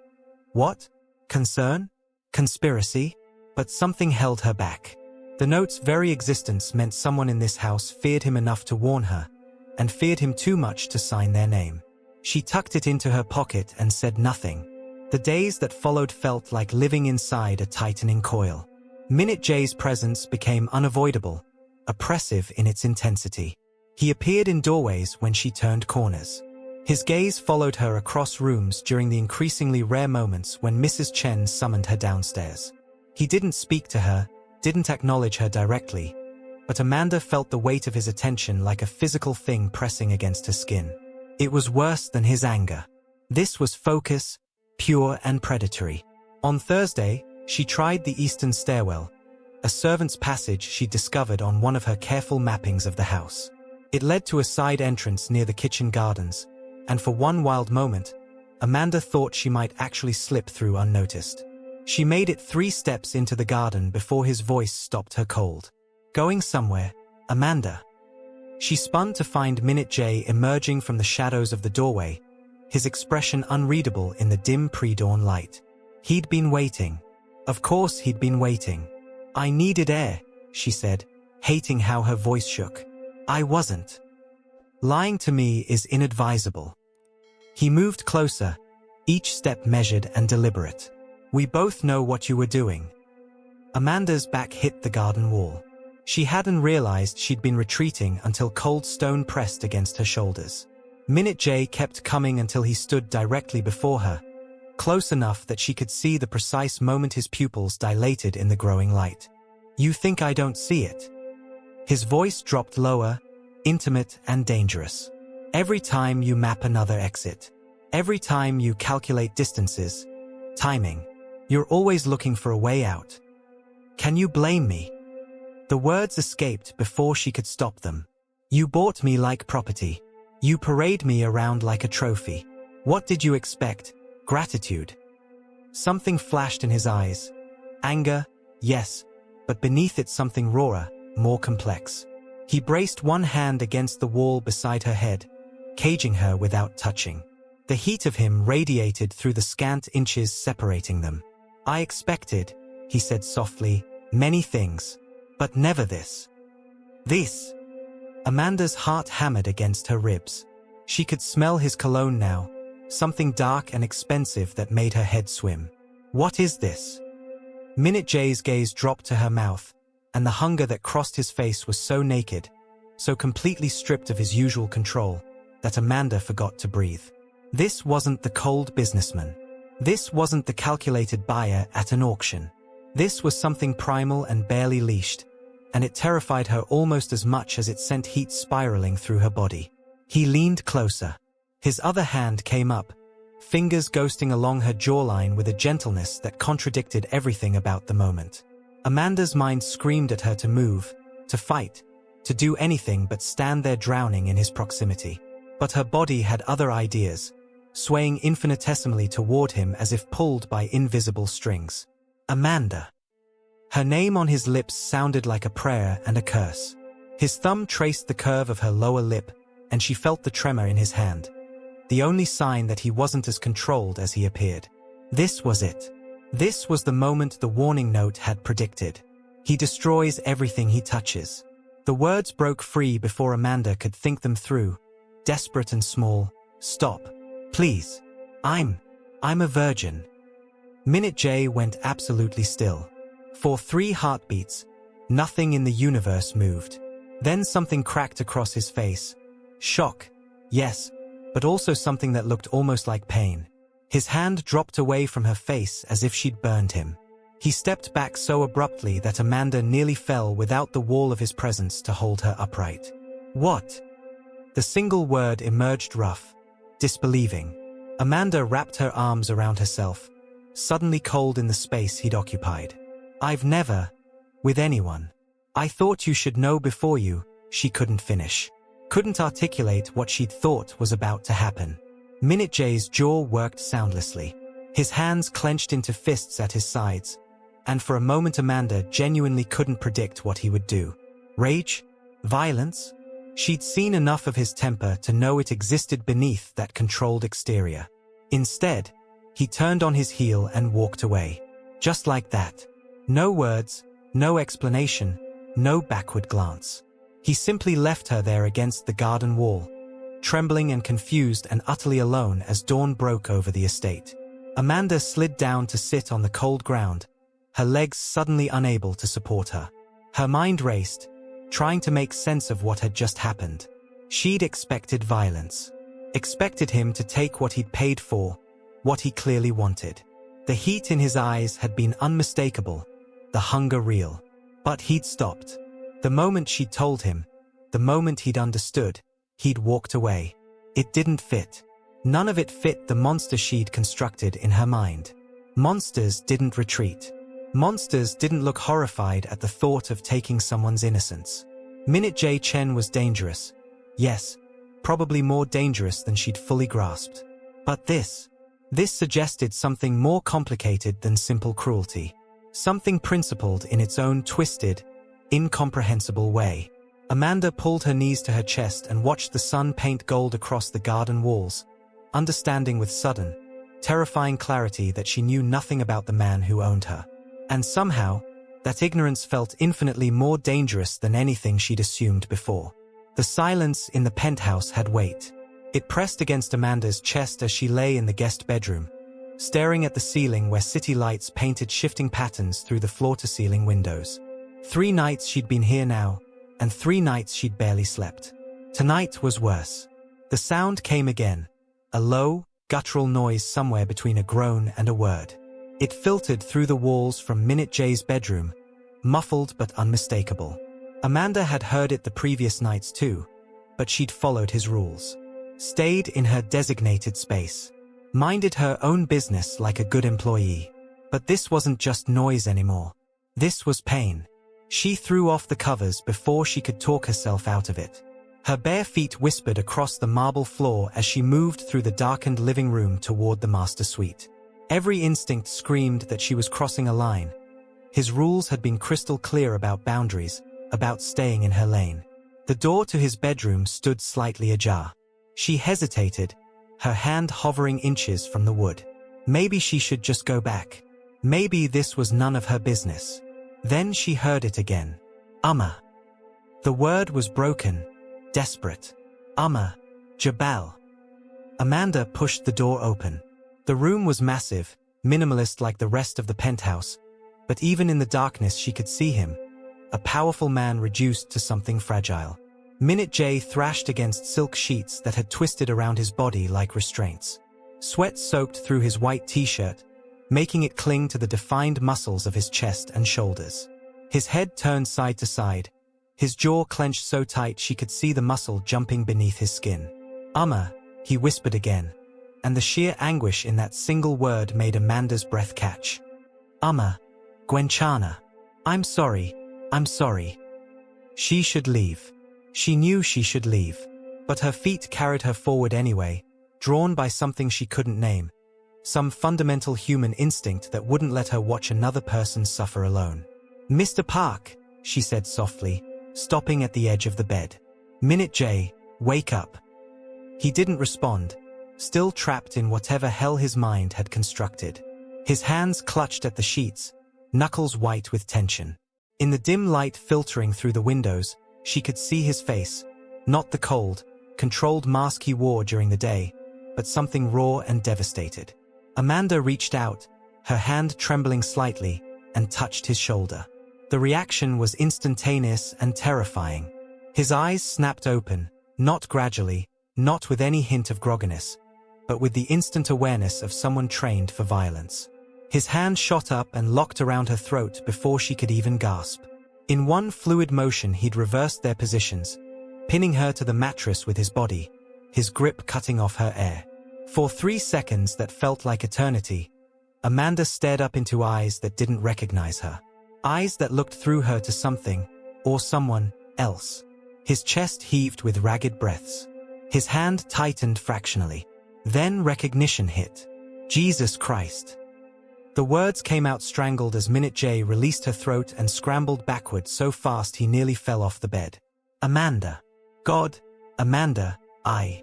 what? Concern? Conspiracy? But something held her back. The note's very existence meant someone in this house feared him enough to warn her, and feared him too much to sign their name. She tucked it into her pocket and said nothing. The days that followed felt like living inside a tightening coil. Minute J's presence became unavoidable, oppressive in its intensity. He appeared in doorways when she turned corners. His gaze followed her across rooms during the increasingly rare moments when Mrs. Chen summoned her downstairs. He didn't speak to her, didn't acknowledge her directly, but Amanda felt the weight of his attention like a physical thing pressing against her skin. It was worse than his anger. This was focus, pure and predatory. On Thursday, she tried the eastern stairwell, a servant's passage she'd discovered on one of her careful mappings of the house. It led to a side entrance near the kitchen gardens, and for one wild moment, Amanda thought she might actually slip through unnoticed. She made it 3 steps into the garden before his voice stopped her cold. Going somewhere, Amanda? She spun to find Minute J emerging from the shadows of the doorway, his expression unreadable in the dim pre-dawn light. He'd been waiting. Of course he'd been waiting. I needed air, she said, hating how her voice shook. I wasn't. Lying to me is inadvisable. He moved closer, each step measured and deliberate. We both know what you were doing. Amanda's back hit the garden wall. She hadn't realized she'd been retreating until cold stone pressed against her shoulders. Minute J kept coming until he stood directly before her, close enough that she could see the precise moment his pupils dilated in the growing light. You think I don't see it? His voice dropped lower, intimate and dangerous. Every time you map another exit, every time you calculate distances, timing, you're always looking for a way out. Can you blame me? The words escaped before she could stop them. You bought me like property. You parade me around like a trophy. What did you expect? Gratitude? Something flashed in his eyes. Anger, yes, but beneath it something rawer, more complex. He braced one hand against the wall beside her head, caging her without touching. The heat of him radiated through the scant inches separating them. I expected, he said softly, many things, but never this. This. Amanda's heart hammered against her ribs. She could smell his cologne now, something dark and expensive that made her head swim. What is this? Minute J's gaze dropped to her mouth, and the hunger that crossed his face was so naked, so completely stripped of his usual control, that Amanda forgot to breathe. This wasn't the cold businessman. This wasn't the calculated buyer at an auction. This was something primal and barely leashed, and it terrified her almost as much as it sent heat spiraling through her body. He leaned closer. His other hand came up, fingers ghosting along her jawline with a gentleness that contradicted everything about the moment. Amanda's mind screamed at her to move, to fight, to do anything but stand there drowning in his proximity. But her body had other ideas, swaying infinitesimally toward him as if pulled by invisible strings. Amanda. Her name on his lips sounded like a prayer and a curse. His thumb traced the curve of her lower lip, and she felt the tremor in his hand, the only sign that he wasn't as controlled as he appeared. This was it. This was the moment the warning note had predicted. He destroys everything he touches. The words broke free before Amanda could think them through, desperate and small. Stop. Please. I'm a virgin. Minute J went absolutely still. For 3 heartbeats, nothing in the universe moved. Then something cracked across his face. Shock, yes, but also something that looked almost like pain. His hand dropped away from her face as if she'd burned him. He stepped back so abruptly that Amanda nearly fell without the wall of his presence to hold her upright. What? The single word emerged rough, disbelieving. Amanda wrapped her arms around herself, suddenly cold in the space he'd occupied. I've never, with anyone. I thought you should know before you, she couldn't finish. Couldn't articulate what she'd thought was about to happen. Minute J's jaw worked soundlessly. His hands clenched into fists at his sides, and for a moment Amanda genuinely couldn't predict what he would do. Rage? Violence? She'd seen enough of his temper to know it existed beneath that controlled exterior. Instead, he turned on his heel and walked away. Just like that. No words, no explanation, no backward glance. He simply left her there against the garden wall, trembling and confused and utterly alone as dawn broke over the estate. Amanda slid down to sit on the cold ground, her legs suddenly unable to support her. Her mind raced, trying to make sense of what had just happened. She'd expected violence. Expected him to take what he'd paid for, what he clearly wanted. The heat in his eyes had been unmistakable, the hunger real. But he'd stopped. The moment she'd told him, the moment he'd understood, he'd walked away. It didn't fit. None of it fit the monster she'd constructed in her mind. Monsters didn't retreat. Monsters didn't look horrified at the thought of taking someone's innocence. Minute J. Chen was dangerous. Yes, probably more dangerous than she'd fully grasped. But this suggested something more complicated than simple cruelty. Something principled in its own twisted, incomprehensible way. Amanda pulled her knees to her chest and watched the sun paint gold across the garden walls, understanding with sudden, terrifying clarity that she knew nothing about the man who owned her. And somehow, that ignorance felt infinitely more dangerous than anything she'd assumed before. The silence in the penthouse had weight. It pressed against Amanda's chest as she lay in the guest bedroom, staring at the ceiling where city lights painted shifting patterns through the floor-to-ceiling windows. 3 nights she'd been here now, and 3 nights she'd barely slept. Tonight was worse. The sound came again, a low, guttural noise somewhere between a groan and a word. It filtered through the walls from Minute J's bedroom, muffled but unmistakable. Amanda had heard it the previous nights too, but she'd followed his rules. Stayed in her designated space. Minded her own business like a good employee. But this wasn't just noise anymore. This was pain. She threw off the covers before she could talk herself out of it. Her bare feet whispered across the marble floor as she moved through the darkened living room toward the master suite. Every instinct screamed that she was crossing a line. His rules had been crystal clear about boundaries, about staying in her lane. The door to his bedroom stood slightly ajar. She hesitated, her hand hovering inches from the wood. Maybe she should just go back. Maybe this was none of her business. Then she heard it again. Amma. The word was broken, desperate. Amma. Jabal. Amanda pushed the door open. The room was massive, minimalist like the rest of the penthouse, but even in the darkness she could see him, a powerful man reduced to something fragile. Minute J thrashed against silk sheets that had twisted around his body like restraints. Sweat soaked through his white t-shirt, making it cling to the defined muscles of his chest and shoulders. His head turned side to side, his jaw clenched so tight she could see the muscle jumping beneath his skin. Amma, he whispered again, and the sheer anguish in that single word made Amanda's breath catch. Amma, Gwenchana. I'm sorry. She should leave. She knew she should leave, but her feet carried her forward anyway, drawn by something she couldn't name, some fundamental human instinct that wouldn't let her watch another person suffer alone. Mr. Park, she said softly, stopping at the edge of the bed. Minute J, wake up. He didn't respond, still trapped in whatever hell his mind had constructed. His hands clutched at the sheets, knuckles white with tension. In the dim light filtering through the windows, she could see his face, not the cold, controlled mask he wore during the day, but something raw and devastated. Amanda reached out, her hand trembling slightly, and touched his shoulder. The reaction was instantaneous and terrifying. His eyes snapped open, not gradually, not with any hint of grogginess, but with the instant awareness of someone trained for violence. His hand shot up and locked around her throat before she could even gasp. In one fluid motion, he'd reversed their positions, pinning her to the mattress with his body, his grip cutting off her air. For 3 seconds that felt like eternity, Amanda stared up into eyes that didn't recognize her. Eyes that looked through her to something, or someone, else. His chest heaved with ragged breaths. His hand tightened fractionally. Then recognition hit. Jesus Christ. The words came out strangled as Minute J released her throat and scrambled backward so fast he nearly fell off the bed. Amanda. God. Amanda, I.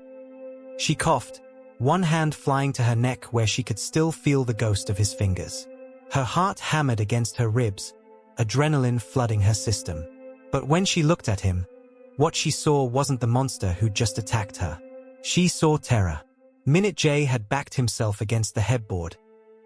She coughed, one hand flying to her neck where she could still feel the ghost of his fingers. Her heart hammered against her ribs, adrenaline flooding her system. But when she looked at him, what she saw wasn't the monster who'd just attacked her. She saw terror. Minute J had backed himself against the headboard,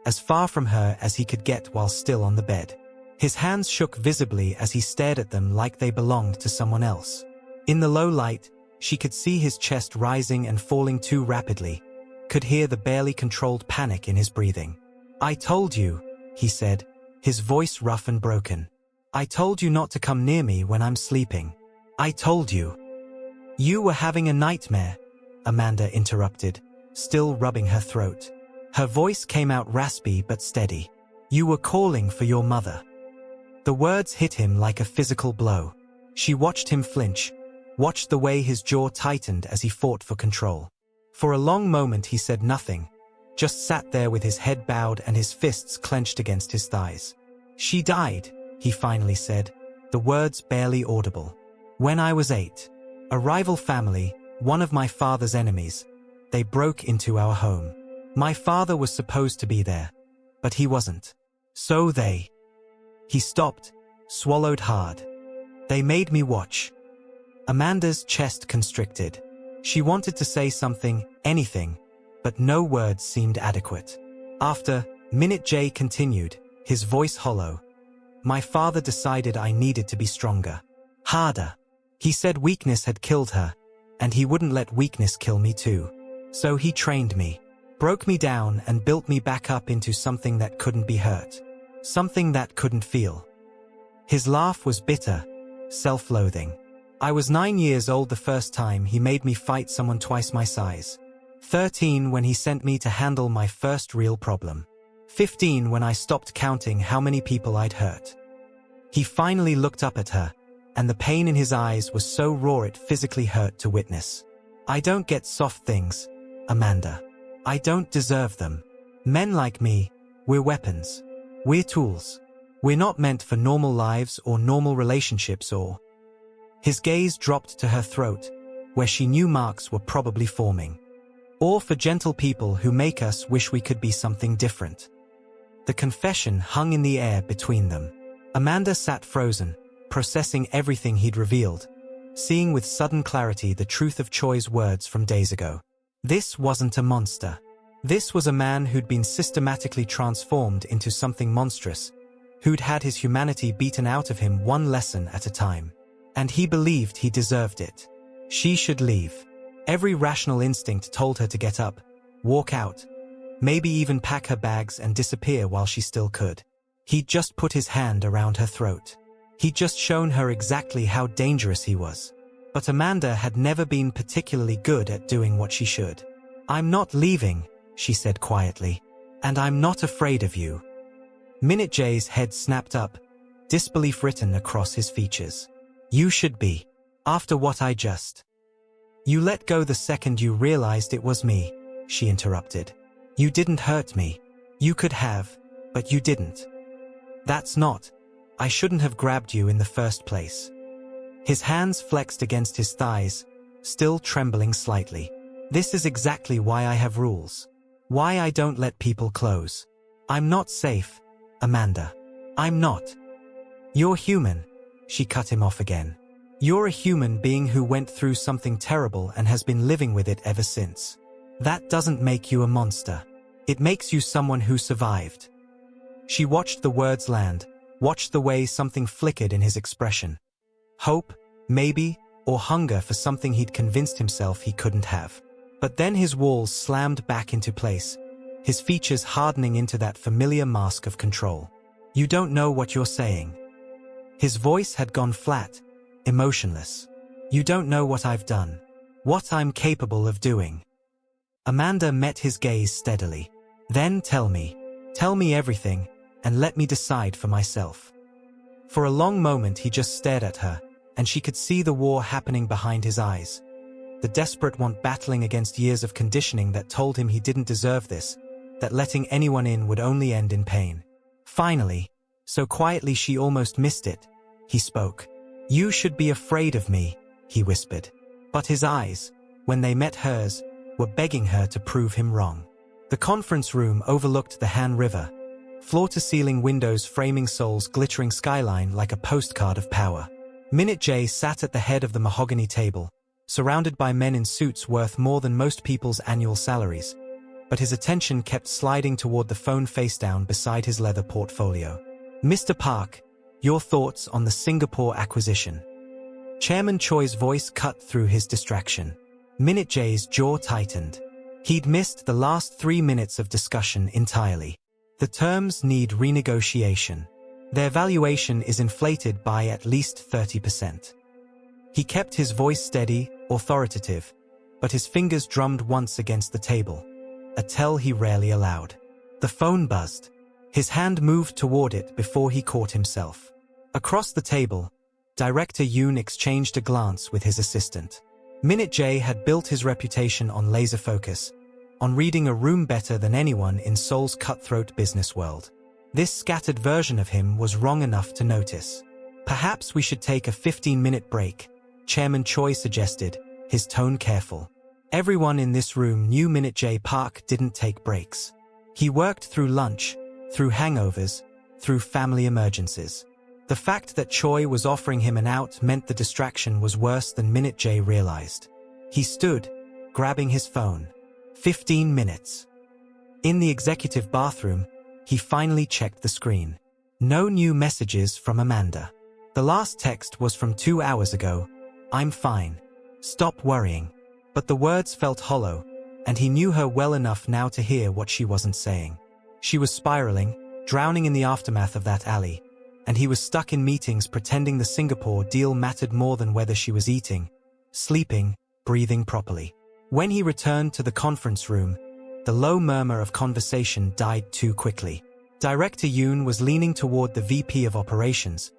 as far from her as he could get while still on the bed. His hands shook visibly as he stared at them like they belonged to someone else. In the low light, she could see his chest rising and falling too rapidly, could hear the barely controlled panic in his breathing. I told you, he said, his voice rough and broken. I told you not to come near me when I'm sleeping. I told you. You were having a nightmare, Amanda interrupted, still rubbing her throat. Her voice came out raspy but steady. You were calling for your mother. The words hit him like a physical blow. She watched him flinch, watched the way his jaw tightened as he fought for control. For a long moment he said nothing, just sat there with his head bowed and his fists clenched against his thighs. She died, he finally said, the words barely audible. When I was 8. A rival family, one of my father's enemies, they broke into our home. My father was supposed to be there, but he wasn't. So they... He stopped, swallowed hard. They made me watch. Amanda's chest constricted. She wanted to say something, anything, but no words seemed adequate. After, Minute J continued, his voice hollow. My father decided I needed to be stronger. Harder. He said weakness had killed her, and he wouldn't let weakness kill me too. So he trained me, broke me down and built me back up into something that couldn't be hurt. Something that couldn't feel. His laugh was bitter, self-loathing. I was 9 years old the first time he made me fight someone twice my size. 13 when he sent me to handle my first real problem. 15 when I stopped counting how many people I'd hurt. He finally looked up at her, and the pain in his eyes was so raw it physically hurt to witness. I don't get soft things, Amanda. I don't deserve them. Men like me, we're weapons. We're tools. We're not meant for normal lives or normal relationships or... His gaze dropped to her throat, where she knew marks were probably forming. Or for gentle people who make us wish we could be something different. The confession hung in the air between them. Amanda sat frozen, processing everything he'd revealed, seeing with sudden clarity the truth of Choi's words from days ago. This wasn't a monster. This was a man who'd been systematically transformed into something monstrous, who'd had his humanity beaten out of him one lesson at a time. And he believed he deserved it. She should leave. Every rational instinct told her to get up, walk out, maybe even pack her bags and disappear while she still could. He'd just put his hand around her throat. He'd just shown her exactly how dangerous he was. But Amanda had never been particularly good at doing what she should. I'm not leaving, she said quietly. And I'm not afraid of you. Minute J's head snapped up, disbelief written across his features. You should be. After what I just... You let go the second you realized it was me, she interrupted. You didn't hurt me. You could have, but you didn't. That's not. I shouldn't have grabbed you in the first place. His hands flexed against his thighs, still trembling slightly. This is exactly why I have rules. Why I don't let people close. I'm not safe, Amanda. I'm not. You're human. She cut him off again. You're a human being who went through something terrible and has been living with it ever since. That doesn't make you a monster. It makes you someone who survived. She watched the words land, watched the way something flickered in his expression. Hope, maybe, or hunger for something he'd convinced himself he couldn't have. But then his walls slammed back into place, his features hardening into that familiar mask of control. You don't know what you're saying. His voice had gone flat, emotionless. You don't know what I've done. What I'm capable of doing. Amanda met his gaze steadily. Then tell me everything, and let me decide for myself. For a long moment he just stared at her, and she could see the war happening behind his eyes. The desperate want battling against years of conditioning that told him he didn't deserve this, that letting anyone in would only end in pain. Finally, so quietly she almost missed it, he spoke. You should be afraid of me, he whispered. But his eyes, when they met hers, were begging her to prove him wrong. The conference room overlooked the Han River, floor-to-ceiling windows framing Seoul's glittering skyline like a postcard of power. Minute J sat at the head of the mahogany table, surrounded by men in suits worth more than most people's annual salaries, but his attention kept sliding toward the phone face down beside his leather portfolio. Mr. Park, your thoughts on the Singapore acquisition? Chairman Choi's voice cut through his distraction. Minute J's jaw tightened. He'd missed the last 3 minutes of discussion entirely. The terms need renegotiation. Their valuation is inflated by at least 30%. He kept his voice steady, authoritative, but his fingers drummed once against the table, a tell he rarely allowed. The phone buzzed. His hand moved toward it before he caught himself. Across the table, Director Yoon exchanged a glance with his assistant. Minute J had built his reputation on laser focus, on reading a room better than anyone in Seoul's cutthroat business world. This scattered version of him was wrong enough to notice. Perhaps we should take a 15-minute break, Chairman Choi suggested, his tone careful. Everyone in this room knew Minute J Park didn't take breaks. He worked through lunch, through hangovers, through family emergencies. The fact that Choi was offering him an out meant the distraction was worse than Minute J realized. He stood, grabbing his phone. 15 minutes. In the executive bathroom, he finally checked the screen. No new messages from Amanda. The last text was from 2 hours ago. I'm fine. Stop worrying. But the words felt hollow, and he knew her well enough now to hear what she wasn't saying. She was spiraling, drowning in the aftermath of that alley, and he was stuck in meetings pretending the Singapore deal mattered more than whether she was eating, sleeping, breathing properly. When he returned to the conference room, the low murmur of conversation died too quickly. Director Yoon was leaning toward the VP of Operations,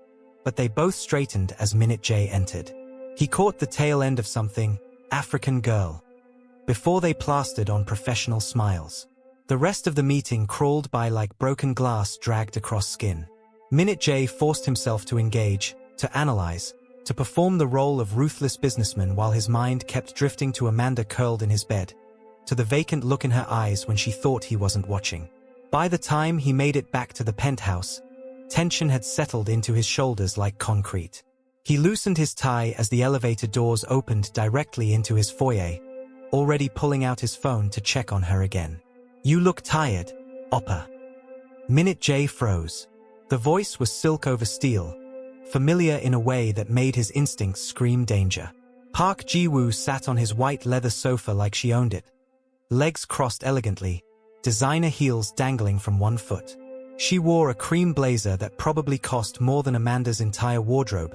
but they both straightened as Minute J entered. He caught the tail end of something, African girl, before they plastered on professional smiles. The rest of the meeting crawled by like broken glass dragged across skin. Minute J forced himself to engage, to analyze, to perform the role of ruthless businessman while his mind kept drifting to Amanda curled in his bed, to the vacant look in her eyes when she thought he wasn't watching. By the time he made it back to the penthouse, tension had settled into his shoulders like concrete. He loosened his tie as the elevator doors opened directly into his foyer, already pulling out his phone to check on her again. You look tired, Oppa. Minute J froze. The voice was silk over steel, familiar in a way that made his instincts scream danger. Park Ji-woo sat on his white leather sofa like she owned it, legs crossed elegantly, designer heels dangling from one foot. She wore a cream blazer that probably cost more than Amanda's entire wardrobe,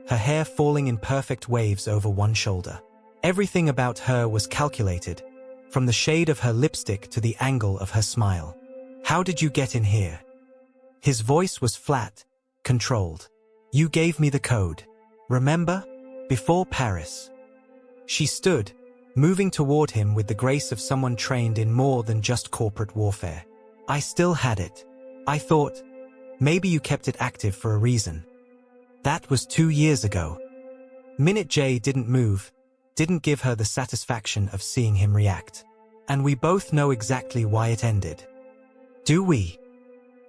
her hair falling in perfect waves over one shoulder. Everything about her was calculated, from the shade of her lipstick to the angle of her smile. How did you get in here? His voice was flat, controlled. You gave me the code. Remember? Before Paris. She stood, moving toward him with the grace of someone trained in more than just corporate warfare. I still had it. I thought, maybe you kept it active for a reason. That was 2 years ago. Minute J didn't move, didn't give her the satisfaction of seeing him react. And we both know exactly why it ended. Do we?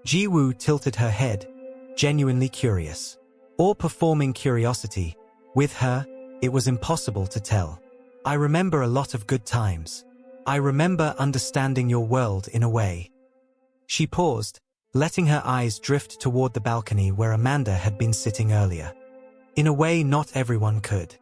Ji-woo tilted her head, genuinely curious. Or performing curiosity. With her, it was impossible to tell. I remember a lot of good times. I remember understanding your world in a way. She paused, letting her eyes drift toward the balcony where Amanda had been sitting earlier. In a way not everyone could.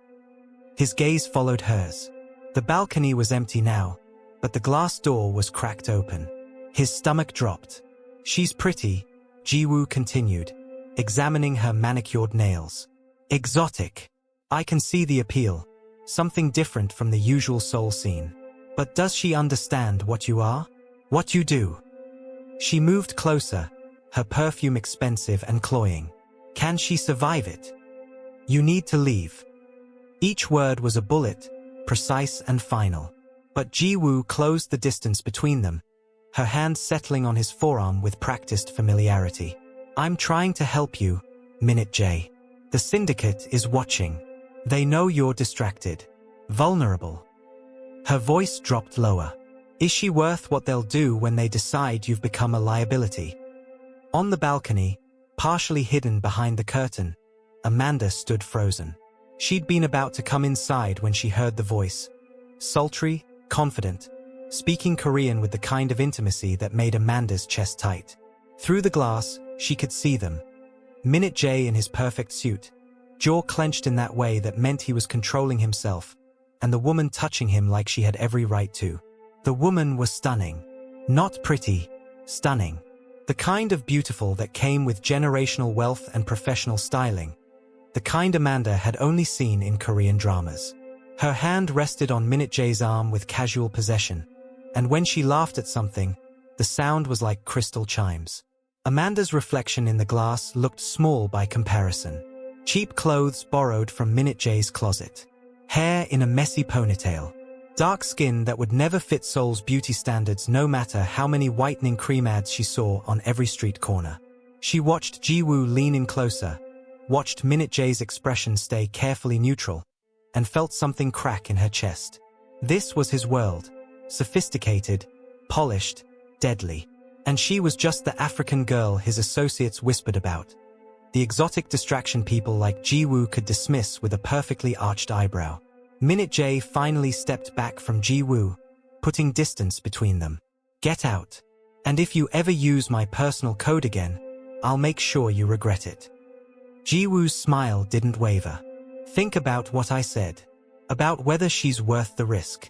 His gaze followed hers. The balcony was empty now, but the glass door was cracked open. His stomach dropped. "She's pretty," Jiwoo continued, examining her manicured nails. "Exotic. I can see the appeal. Something different from the usual Seoul scene. But does she understand what you are? What you do?" She moved closer, her perfume expensive and cloying. "Can she survive it? You need to leave." Each word was a bullet, precise and final. But Jiwoo closed the distance between them, her hand settling on his forearm with practiced familiarity. "I'm trying to help you, Minute J. The syndicate is watching. They know you're distracted, vulnerable." Her voice dropped lower. "Is she worth what they'll do when they decide you've become a liability?" On the balcony, partially hidden behind the curtain, Amanda stood frozen. She'd been about to come inside when she heard the voice. Sultry, confident, speaking Korean with the kind of intimacy that made Amanda's chest tight. Through the glass, she could see them. Minute J in his perfect suit, jaw clenched in that way that meant he was controlling himself, and the woman touching him like she had every right to. The woman was stunning. Not pretty, stunning. The kind of beautiful that came with generational wealth and professional styling. The kind Amanda had only seen in Korean dramas. Her hand rested on Minute J's arm with casual possession, and when she laughed at something, the sound was like crystal chimes. Amanda's reflection in the glass looked small by comparison. Cheap clothes borrowed from Minute J's closet. Hair in a messy ponytail. Dark skin that would never fit Seoul's beauty standards no matter how many whitening cream ads she saw on every street corner. She watched Jiwoo lean in closer, watched Minute J's expression stay carefully neutral, and felt something crack in her chest. This was his world. Sophisticated, polished, deadly. And she was just the African girl his associates whispered about. The exotic distraction people like Jiwoo could dismiss with a perfectly arched eyebrow. Minute J finally stepped back from Jiwoo, putting distance between them. "Get out. And if you ever use my personal code again, I'll make sure you regret it." Jiwoo's smile didn't waver. "Think about what I said. About whether she's worth the risk."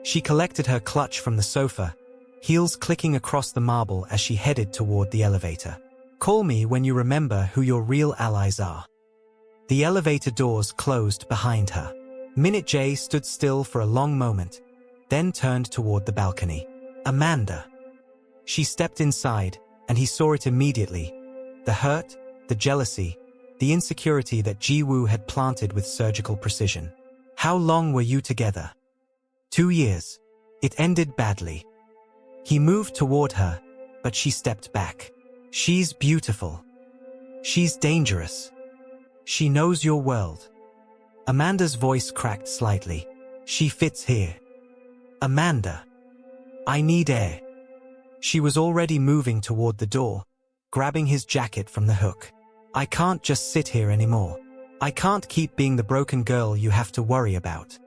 She collected her clutch from the sofa, heels clicking across the marble as she headed toward the elevator. "Call me when you remember who your real allies are." The elevator doors closed behind her. Minute J stood still for a long moment, then turned toward the balcony. "Amanda." She stepped inside, and he saw it immediately. The hurt, the jealousy, the insecurity that Jiwoo had planted with surgical precision. "How long were you together?" 2 years. It ended badly." He moved toward her, but she stepped back. "She's beautiful. She's dangerous. She knows your world." Amanda's voice cracked slightly. "She fits here." "Amanda. I need air." She was already moving toward the door, grabbing his jacket from the hook. "I can't just sit here anymore. I can't keep being the broken girl you have to worry about.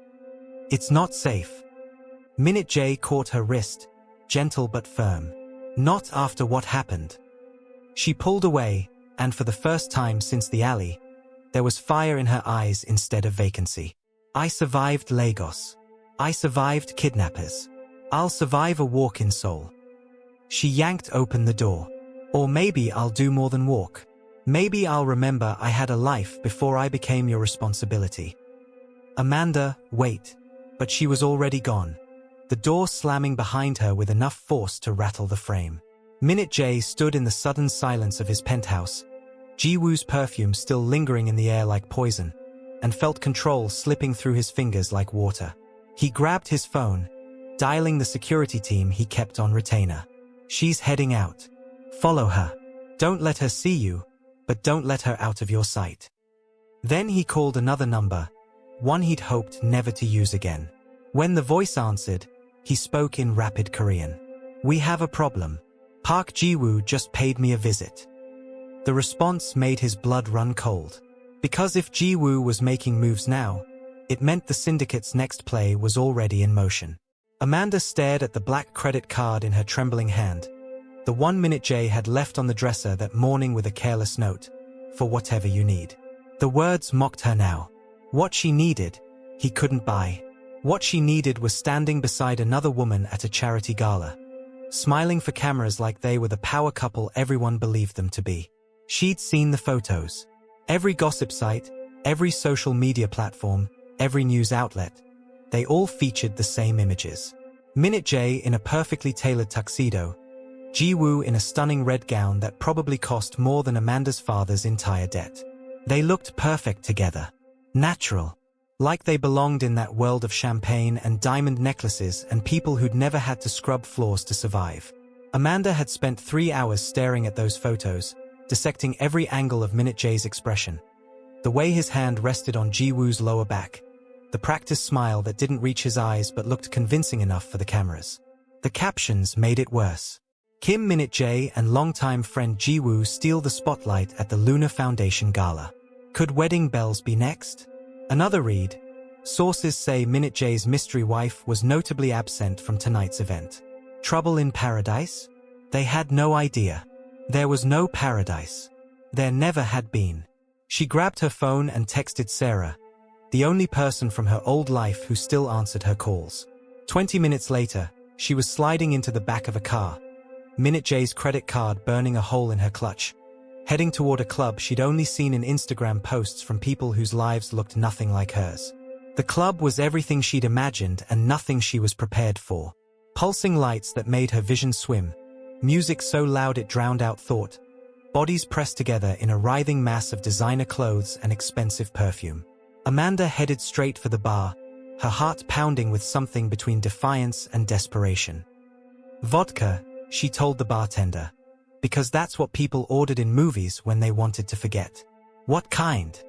It's not safe." Minute J caught her wrist, gentle but firm. "Not after what happened." She pulled away, and for the first time since the alley, there was fire in her eyes instead of vacancy. "I survived Lagos. I survived kidnappers. I'll survive a walk in Seoul." She yanked open the door. "Or maybe I'll do more than walk. Maybe I'll remember I had a life before I became your responsibility." "Amanda, wait." But she was already gone, the door slamming behind her with enough force to rattle the frame. Minute J stood in the sudden silence of his penthouse, Jiwoo's perfume still lingering in the air like poison, and felt control slipping through his fingers like water. He grabbed his phone, dialing the security team he kept on retainer. "She's heading out. Follow her. Don't let her see you, but don't let her out of your sight." Then he called another number, one he'd hoped never to use again. When the voice answered, he spoke in rapid Korean. "We have a problem. Park Jiwoo just paid me a visit." The response made his blood run cold. Because if Jiwoo was making moves now, it meant the syndicate's next play was already in motion. Amanda stared at the black credit card in her trembling hand, The 1 Minute J had left on the dresser that morning with a careless note, "For whatever you need." The words mocked her now. What she needed, he couldn't buy. What she needed was standing beside another woman at a charity gala, smiling for cameras like they were the power couple everyone believed them to be. She'd seen the photos. Every gossip site, every social media platform, every news outlet, they all featured the same images. Minute J in a perfectly tailored tuxedo, Ji-woo in a stunning red gown that probably cost more than Amanda's father's entire debt. They looked perfect together. Natural. Like they belonged in that world of champagne and diamond necklaces and people who'd never had to scrub floors to survive. Amanda had spent 3 hours staring at those photos, dissecting every angle of Minute J's expression. The way his hand rested on Ji-woo's lower back. The practiced smile that didn't reach his eyes but looked convincing enough for the cameras. The captions made it worse. Kim Minute J and longtime friend Ji-woo steal the spotlight at the Luna Foundation Gala. Could wedding bells be next? Another read. Sources say Minute J's mystery wife was notably absent from tonight's event. Trouble in paradise? They had no idea. There was no paradise. There never had been. She grabbed her phone and texted Sarah, the only person from her old life who still answered her calls. 20 minutes later, she was sliding into the back of a car, Minute J's credit card burning a hole in her clutch, heading toward a club she'd only seen in Instagram posts from people whose lives looked nothing like hers. The club was everything she'd imagined and nothing she was prepared for. Pulsing lights that made her vision swim, music so loud it drowned out thought, bodies pressed together in a writhing mass of designer clothes and expensive perfume. Amanda headed straight for the bar, her heart pounding with something between defiance and desperation. Vodka, she told the bartender, because that's what people ordered in movies when they wanted to forget. What kind?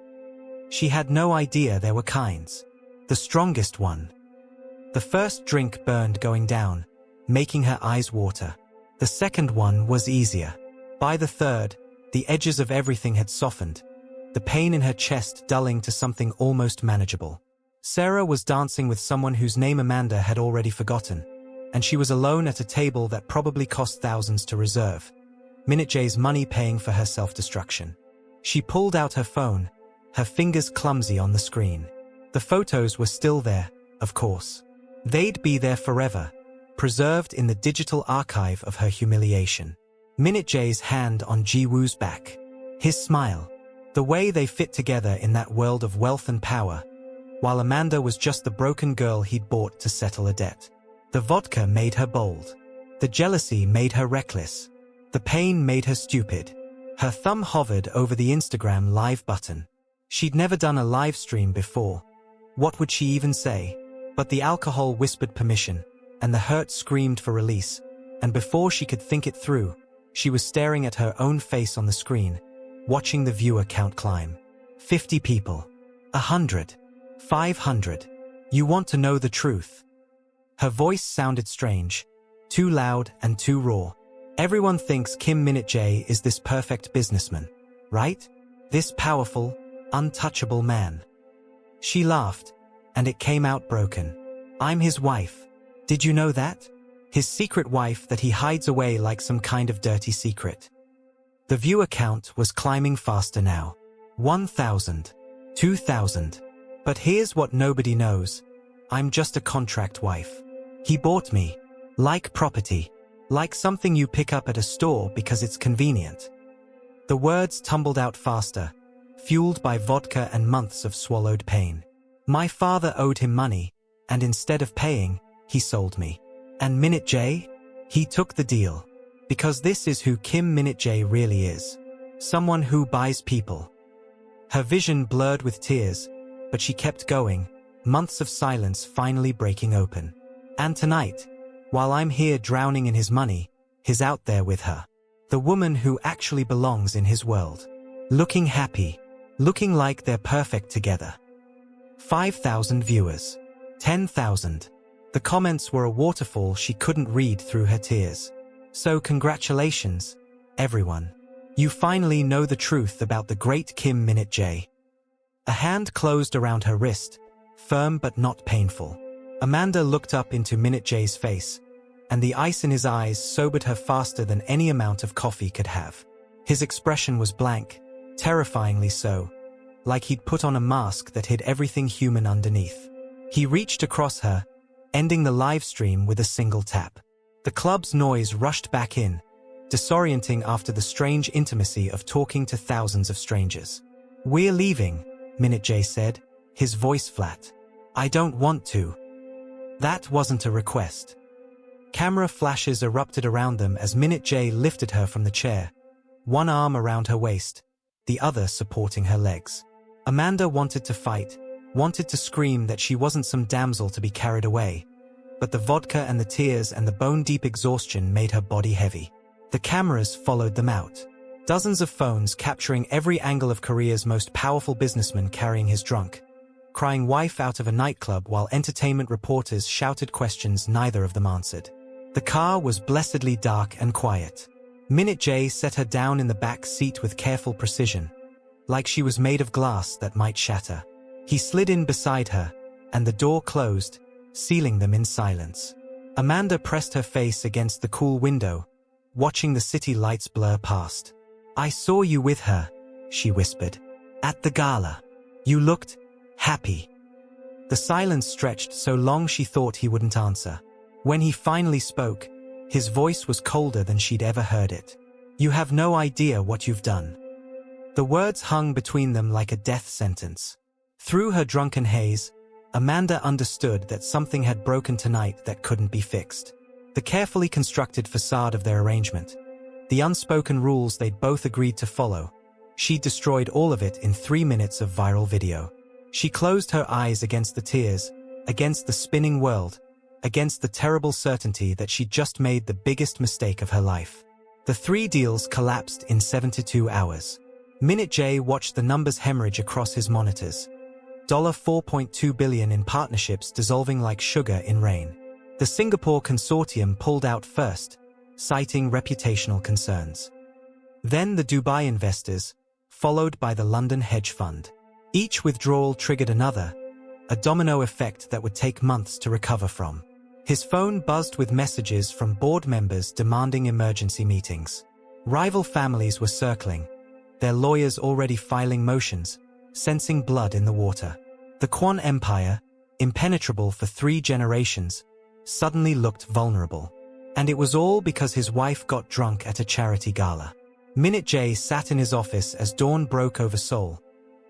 She had no idea there were kinds. The strongest one. The first drink burned going down, making her eyes water. The second one was easier. By the third, the edges of everything had softened, the pain in her chest dulling to something almost manageable. Sarah was dancing with someone whose name Amanda had already forgotten, and she was alone at a table that probably cost thousands to reserve. Minute J's money paying for her self-destruction. She pulled out her phone, her fingers clumsy on the screen. The photos were still there, of course. They'd be there forever, preserved in the digital archive of her humiliation. Minute J's hand on Ji-woo's back. His smile. The way they fit together in that world of wealth and power, while Amanda was just the broken girl he'd bought to settle a debt. The vodka made her bold. The jealousy made her reckless. The pain made her stupid. Her thumb hovered over the Instagram live button. She'd never done a live stream before. What would she even say? But the alcohol whispered permission, and the hurt screamed for release, and before she could think it through, she was staring at her own face on the screen, watching the viewer count climb. 50 people. 100. 500. You want to know the truth? Her voice sounded strange, too loud and too raw. Everyone thinks Kim Minute J is this perfect businessman, right? This powerful, untouchable man. She laughed, and it came out broken. I'm his wife. Did you know that? His secret wife that he hides away like some kind of dirty secret. The viewer count was climbing faster now. 1,000. 2,000. But here's what nobody knows. I'm just a contract wife. He bought me. Like property. Like something you pick up at a store because it's convenient. The words tumbled out faster, fueled by vodka and months of swallowed pain. My father owed him money, and instead of paying, he sold me. And Minute J? He took the deal. Because this is who Kim Minute J really is. Someone who buys people. Her vision blurred with tears, but she kept going, months of silence finally breaking open. And tonight, while I'm here drowning in his money, he's out there with her. The woman who actually belongs in his world. Looking happy. Looking like they're perfect together. 5,000 viewers. 10,000. The comments were a waterfall she couldn't read through her tears. So congratulations, everyone. You finally know the truth about the great Kim Minute J. A hand closed around her wrist, firm but not painful. Amanda looked up into Minute J's face, and the ice in his eyes sobered her faster than any amount of coffee could have. His expression was blank, terrifyingly so, like he'd put on a mask that hid everything human underneath. He reached across her, ending the live stream with a single tap. The club's noise rushed back in, disorienting after the strange intimacy of talking to thousands of strangers. "We're leaving," Minute J said, his voice flat. "I don't want to." That wasn't a request. Camera flashes erupted around them as Minute J lifted her from the chair, one arm around her waist, the other supporting her legs. Amanda wanted to fight, wanted to scream that she wasn't some damsel to be carried away, but the vodka and the tears and the bone-deep exhaustion made her body heavy. The cameras followed them out. Dozens of phones capturing every angle of Korea's most powerful businessman carrying his drunk, crying wife out of a nightclub while entertainment reporters shouted questions neither of them answered. The car was blessedly dark and quiet. Minute J set her down in the back seat with careful precision, like she was made of glass that might shatter. He slid in beside her, and the door closed, sealing them in silence. Amanda pressed her face against the cool window, watching the city lights blur past. "I saw you with her," she whispered. "At the gala. You looked happy." The silence stretched so long she thought he wouldn't answer. When he finally spoke, his voice was colder than she'd ever heard it. "You have no idea what you've done." The words hung between them like a death sentence. Through her drunken haze, Amanda understood that something had broken tonight that couldn't be fixed. The carefully constructed facade of their arrangement, the unspoken rules they'd both agreed to follow, she destroyed all of it in 3 minutes of viral video. She closed her eyes against the tears, against the spinning world, against the terrible certainty that she'd just made the biggest mistake of her life. The 3 deals collapsed in 72 hours. Minute J watched the numbers hemorrhage across his monitors. $4.2 billion in partnerships dissolving like sugar in rain. The Singapore consortium pulled out first, citing reputational concerns. Then the Dubai investors, followed by the London hedge fund. Each withdrawal triggered another, a domino effect that would take months to recover from. His phone buzzed with messages from board members demanding emergency meetings. Rival families were circling, their lawyers already filing motions, sensing blood in the water. The Kwon Empire, impenetrable for 3 generations, suddenly looked vulnerable. And it was all because his wife got drunk at a charity gala. Minute J sat in his office as dawn broke over Seoul,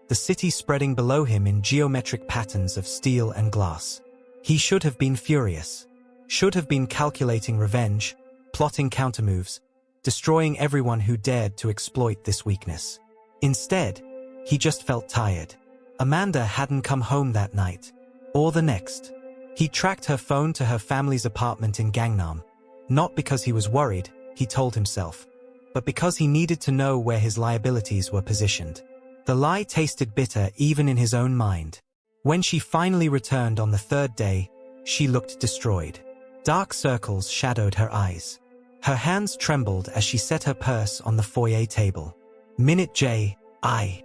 the city spreading below him in geometric patterns of steel and glass. He should have been furious, should have been calculating revenge, plotting countermoves, destroying everyone who dared to exploit this weakness. Instead, he just felt tired. Amanda hadn't come home that night, or the next. He tracked her phone to her family's apartment in Gangnam, not because he was worried, he told himself, but because he needed to know where his liabilities were positioned. The lie tasted bitter even in his own mind. When she finally returned on the 3rd day, she looked destroyed. Dark circles shadowed her eyes. Her hands trembled as she set her purse on the foyer table. "Minute J, I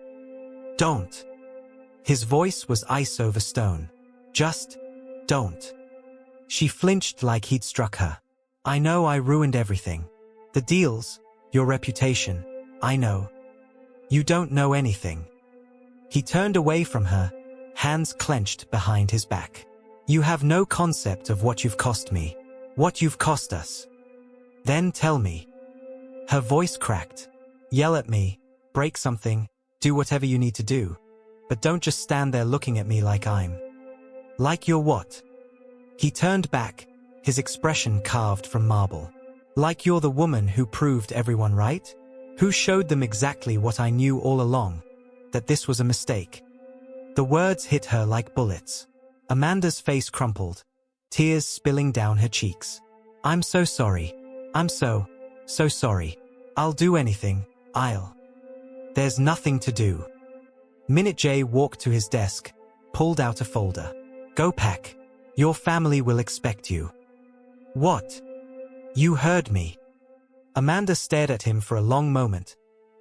don't." His voice was ice over stone. "Just don't." She flinched like he'd struck her. "I know I ruined everything. The deals, your reputation, I know. You don't know anything." He turned away from her, hands clenched behind his back. "You have no concept of what you've cost me, what you've cost us. Then tell me." Her voice cracked. "Yell at me, break something, do whatever you need to do. But don't just stand there looking at me like I'm. Like you're what?" He turned back, his expression carved from marble. "Like you're the woman who proved everyone right? Who showed them exactly what I knew all along, that this was a mistake." The words hit her like bullets. Amanda's face crumpled, tears spilling down her cheeks. "I'm so sorry. I'm so sorry. I'll do anything, There's nothing to do." Minute J walked to his desk, pulled out a folder. "Go pack. Your family will expect you." "What?" "You heard me." Amanda stared at him for a long moment,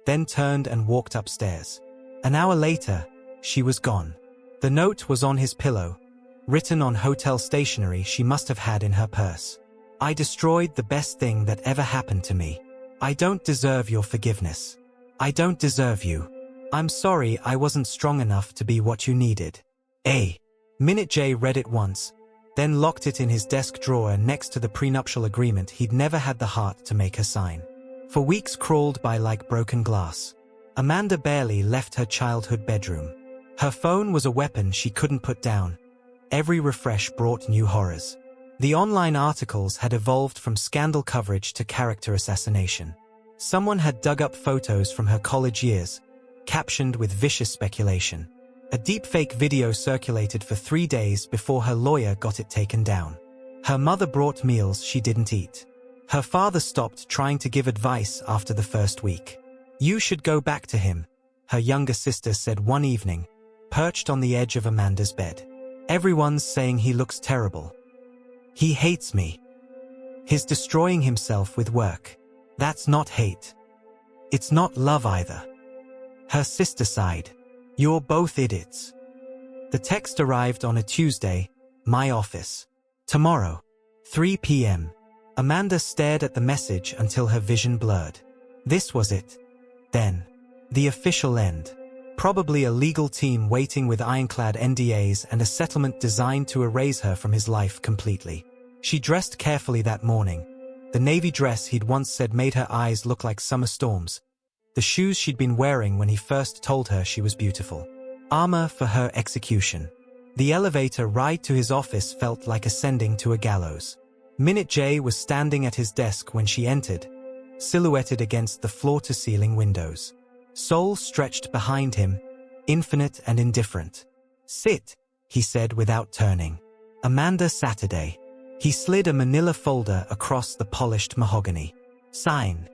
then turned and walked upstairs. An hour later, she was gone. The note was on his pillow, written on hotel stationery she must have had in her purse. I destroyed the best thing that ever happened to me. I don't deserve your forgiveness. I don't deserve you. I'm sorry I wasn't strong enough to be what you needed. Minute J read it once, then locked it in his desk drawer next to the prenuptial agreement he'd never had the heart to make her sign. For weeks crawled by like broken glass. Amanda barely left her childhood bedroom. Her phone was a weapon she couldn't put down. Every refresh brought new horrors. The online articles had evolved from scandal coverage to character assassination. Someone had dug up photos from her college years, captioned with vicious speculation. A deepfake video circulated for 3 days before her lawyer got it taken down. Her mother brought meals she didn't eat. Her father stopped trying to give advice after the first week. You should go back to him, her younger sister said one evening, perched on the edge of Amanda's bed. Everyone's saying he looks terrible. He hates me. He's destroying himself with work. That's not hate. It's not love either. Her sister sighed. You're both idiots. The text arrived on a Tuesday, my office. Tomorrow, 3 p.m. Amanda stared at the message until her vision blurred. This was it. Then, the official end. Probably a legal team waiting with ironclad NDAs and a settlement designed to erase her from his life completely. She dressed carefully that morning. The navy dress he'd once said made her eyes look like summer storms. The shoes she'd been wearing when he first told her she was beautiful. Armor for her execution. The elevator ride to his office felt like ascending to a gallows. Minute J was standing at his desk when she entered, silhouetted against the floor-to-ceiling windows. Soul stretched behind him, infinite and indifferent. Sit, he said without turning. Amanda Saturday. He slid a manila folder across the polished mahogany. Sign.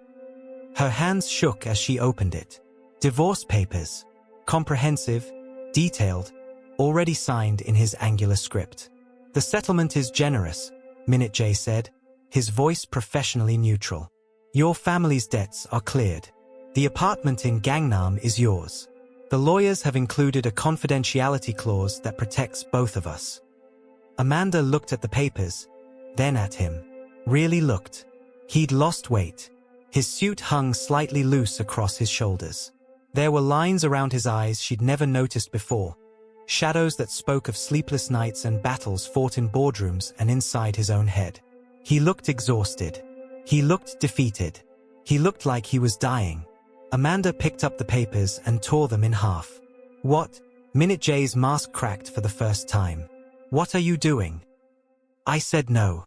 Her hands shook as she opened it. Divorce papers. Comprehensive, detailed, already signed in his angular script. The settlement is generous, Minute J said, his voice professionally neutral. Your family's debts are cleared. The apartment in Gangnam is yours. The lawyers have included a confidentiality clause that protects both of us. Amanda looked at the papers, then at him. Really looked. He'd lost weight. His suit hung slightly loose across his shoulders. There were lines around his eyes she'd never noticed before, shadows that spoke of sleepless nights and battles fought in boardrooms and inside his own head. He looked exhausted. He looked defeated. He looked like he was dying. Amanda picked up the papers and tore them in half. What? Minute J's mask cracked for the first time. What are you doing? I said no.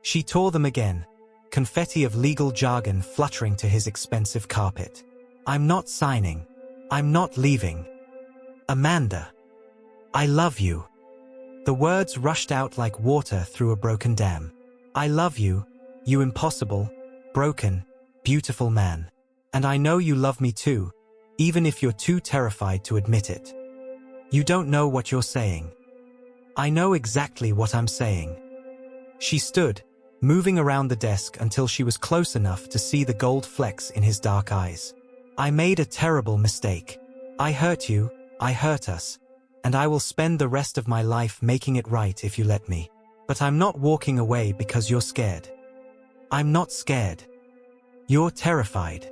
She tore them again, confetti of legal jargon fluttering to his expensive carpet. I'm not signing. I'm not leaving. Amanda. I love you. The words rushed out like water through a broken dam. I love you, you impossible, broken, beautiful man. And I know you love me too, even if you're too terrified to admit it. You don't know what you're saying. I know exactly what I'm saying. She stood, moving around the desk until she was close enough to see the gold flecks in his dark eyes. I made a terrible mistake. I hurt you, I hurt us, and I will spend the rest of my life making it right if you let me. But I'm not walking away because you're scared. I'm not scared. You're terrified.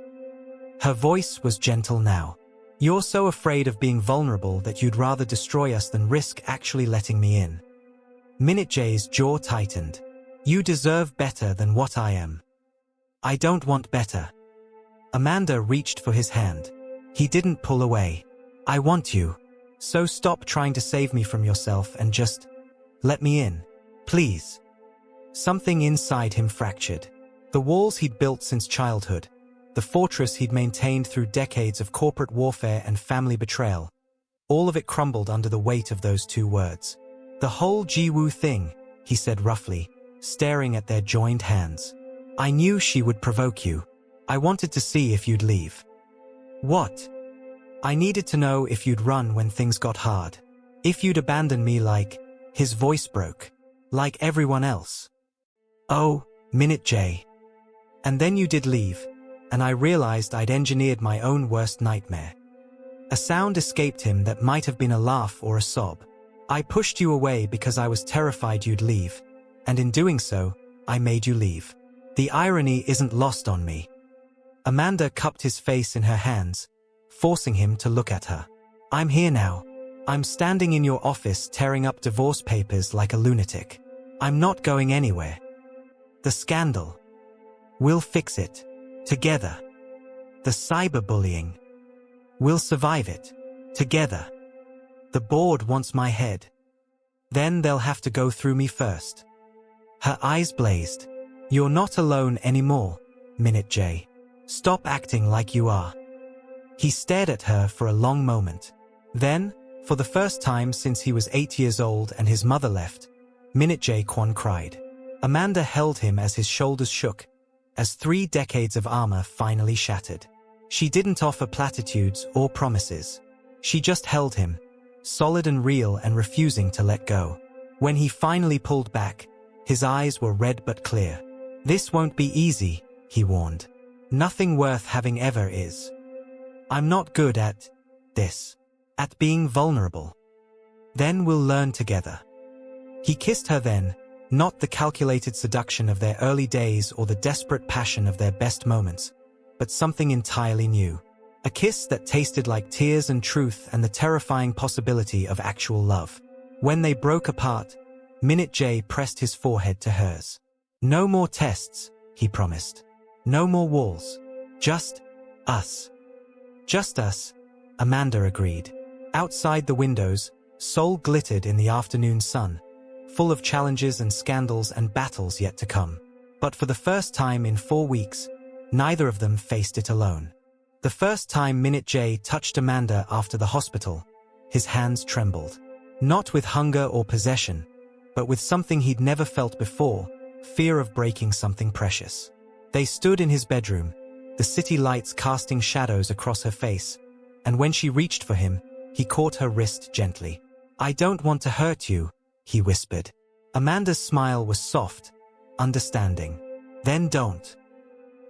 Her voice was gentle now. You're so afraid of being vulnerable that you'd rather destroy us than risk actually letting me in. Minute J's jaw tightened. You deserve better than what I am. I don't want better. Amanda reached for his hand. He didn't pull away. I want you. So stop trying to save me from yourself and just let me in. Please. Something inside him fractured. The walls he'd built since childhood, the fortress he'd maintained through decades of corporate warfare and family betrayal, all of it crumbled under the weight of those two words. The whole Jiwoo thing, he said roughly, staring at their joined hands. I knew she would provoke you. I wanted to see if you'd leave. What? I needed to know if you'd run when things got hard. If you'd abandon me like, his voice broke, like everyone else. Oh, Minute J. And then you did leave, and I realized I'd engineered my own worst nightmare. A sound escaped him that might have been a laugh or a sob. I pushed you away because I was terrified you'd leave, and in doing so, I made you leave. The irony isn't lost on me. Amanda cupped his face in her hands, forcing him to look at her. I'm here now. I'm standing in your office tearing up divorce papers like a lunatic. I'm not going anywhere. The scandal. We'll fix it. Together. The cyberbullying. We'll survive it. Together. The board wants my head. Then they'll have to go through me first. Her eyes blazed. You're not alone anymore, Minute J. Stop acting like you are. He stared at her for a long moment. Then, for the first time since he was 8 years old and his mother left, Minute J Kwon cried. Amanda held him as his shoulders shook, as 3 decades of armor finally shattered. She didn't offer platitudes or promises. She just held him, solid and real and refusing to let go. When he finally pulled back, his eyes were red but clear. This won't be easy, he warned. Nothing worth having ever is. I'm not good at this. At being vulnerable. Then we'll learn together. He kissed her then, not the calculated seduction of their early days or the desperate passion of their best moments, but something entirely new. A kiss that tasted like tears and truth and the terrifying possibility of actual love. When they broke apart, Minute J pressed his forehead to hers. No more tests, he promised. No more walls. Just us. Just us, Amanda agreed. Outside the windows, Seoul glittered in the afternoon sun, full of challenges and scandals and battles yet to come. But for the first time in 4 weeks, neither of them faced it alone. The first time Minute J touched Amanda after the hospital, his hands trembled. Not with hunger or possession, but with something he'd never felt before, fear of breaking something precious. They stood in his bedroom, the city lights casting shadows across her face, and when she reached for him, he caught her wrist gently. I don't want to hurt you, he whispered. Amanda's smile was soft, understanding. Then don't.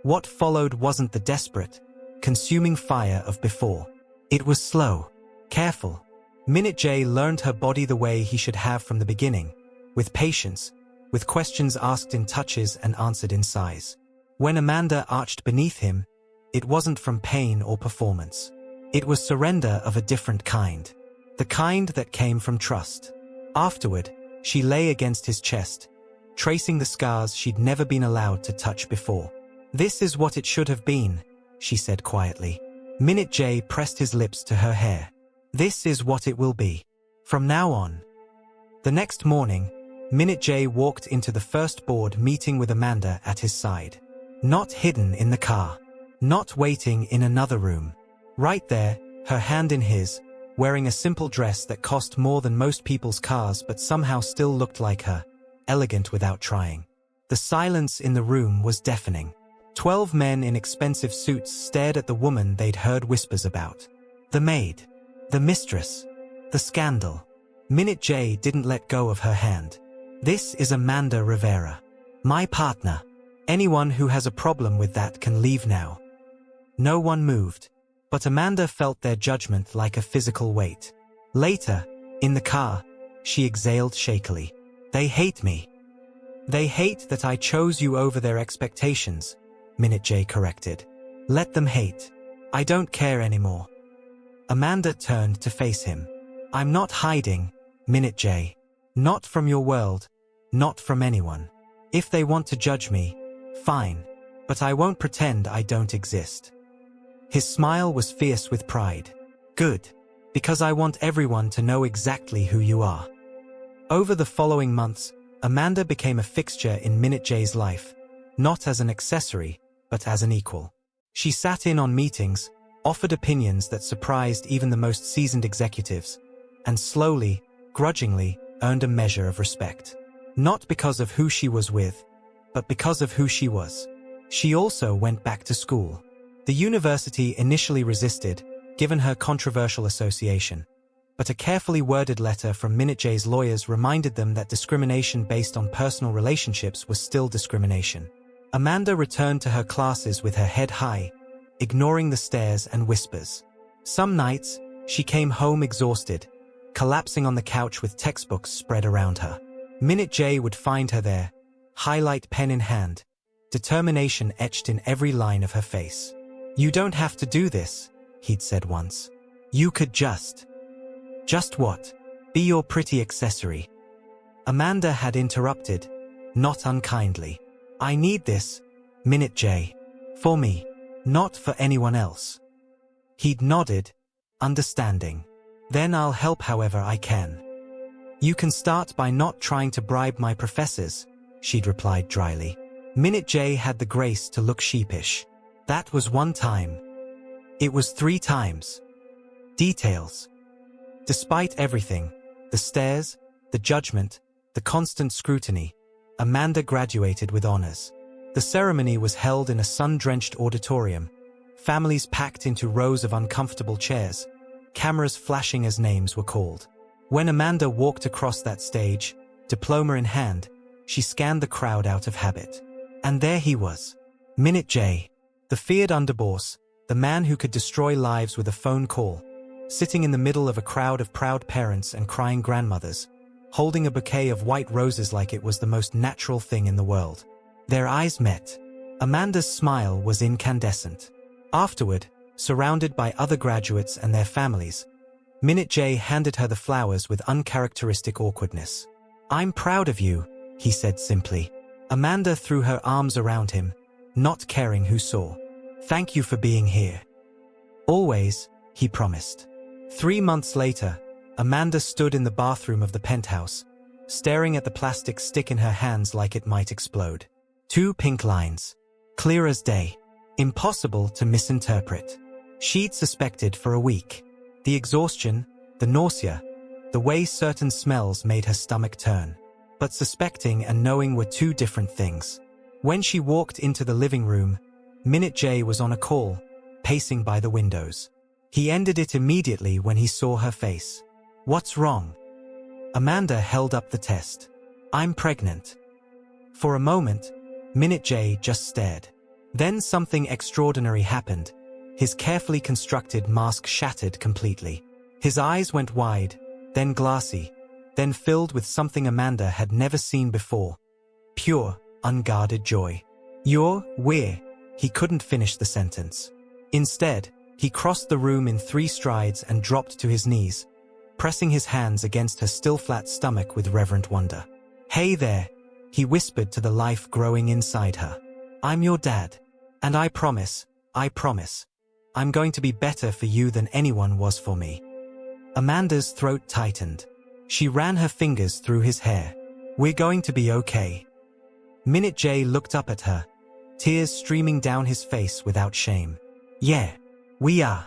What followed wasn't the desperate, consuming fire of before. It was slow, careful. Minute J learned her body the way he should have from the beginning, with patience, with questions asked in touches and answered in sighs. When Amanda arched beneath him, it wasn't from pain or performance. It was surrender of a different kind. The kind that came from trust. Afterward, she lay against his chest, tracing the scars she'd never been allowed to touch before. This is what it should have been, she said quietly. Minute J pressed his lips to her hair. This is what it will be. From now on. The next morning, Minute J walked into the first board meeting with Amanda at his side. Not hidden in the car. Not waiting in another room. Right there, her hand in his, wearing a simple dress that cost more than most people's cars but somehow still looked like her, elegant without trying. The silence in the room was deafening. 12 men in expensive suits stared at the woman they'd heard whispers about. The maid. The mistress. The scandal. Minute J didn't let go of her hand. This is Amanda Rivera. My partner. Anyone who has a problem with that can leave now. No one moved, but Amanda felt their judgment like a physical weight. Later, in the car, she exhaled shakily. They hate me. They hate that I chose you over their expectations, Minute J corrected. Let them hate. I don't care anymore. Amanda turned to face him. I'm not hiding, Minute J. Not from your world, not from anyone. If they want to judge me, fine, but I won't pretend I don't exist. His smile was fierce with pride. Good, because I want everyone to know exactly who you are. Over the following months, Amanda became a fixture in Minute J's life, not as an accessory, but as an equal. She sat in on meetings, offered opinions that surprised even the most seasoned executives, and slowly, grudgingly, earned a measure of respect. Not because of who she was with, but because of who she was. She also went back to school. The university initially resisted, given her controversial association, but a carefully worded letter from Minute J's lawyers reminded them that discrimination based on personal relationships was still discrimination. Amanda returned to her classes with her head high, ignoring the stares and whispers. Some nights, she came home exhausted, collapsing on the couch with textbooks spread around her. Minute J would find her there, highlight pen in hand, determination etched in every line of her face. "You don't have to do this," he'd said once. "You could just..." Just what? Be your pretty accessory. Amanda had interrupted, not unkindly. "I need this, Minute J. For me, not for anyone else." He'd nodded, understanding. "Then I'll help however I can." "You can start by not trying to bribe my professors," she'd replied dryly. Minute J had the grace to look sheepish. "That was one time. It was 3 times. Details." Despite everything, the stares, the judgment, the constant scrutiny, Amanda graduated with honors. The ceremony was held in a sun-drenched auditorium, families packed into rows of uncomfortable chairs, cameras flashing as names were called. When Amanda walked across that stage, diploma in hand, she scanned the crowd out of habit. And there he was, Minute J, the feared underboss, the man who could destroy lives with a phone call, sitting in the middle of a crowd of proud parents and crying grandmothers, holding a bouquet of white roses like it was the most natural thing in the world. Their eyes met. Amanda's smile was incandescent. Afterward, surrounded by other graduates and their families, Minute J handed her the flowers with uncharacteristic awkwardness. "I'm proud of you," he said simply. Amanda threw her arms around him, not caring who saw. "Thank you for being here." "Always," he promised. 3 months later, Amanda stood in the bathroom of the penthouse, staring at the plastic stick in her hands like it might explode. 2 pink lines. Clear as day. Impossible to misinterpret. She'd suspected for a week. The exhaustion, the nausea, the way certain smells made her stomach turn. But suspecting and knowing were 2 different things. When she walked into the living room, Minute J was on a call, pacing by the windows. He ended it immediately when he saw her face. "What's wrong?" Amanda held up the test. "I'm pregnant." For a moment, Minute J just stared. Then something extraordinary happened. His carefully constructed mask shattered completely. His eyes went wide, then glassy, then filled with something Amanda had never seen before. Pure, unguarded joy. We're..." He couldn't finish the sentence. Instead, he crossed the room in 3 strides and dropped to his knees, pressing his hands against her still flat stomach with reverent wonder. "Hey there," he whispered to the life growing inside her. "I'm your dad. And I promise, I'm going to be better for you than anyone was for me." Amanda's throat tightened. She ran her fingers through his hair. "We're going to be okay." Minute J looked up at her, tears streaming down his face without shame. "Yeah, we are."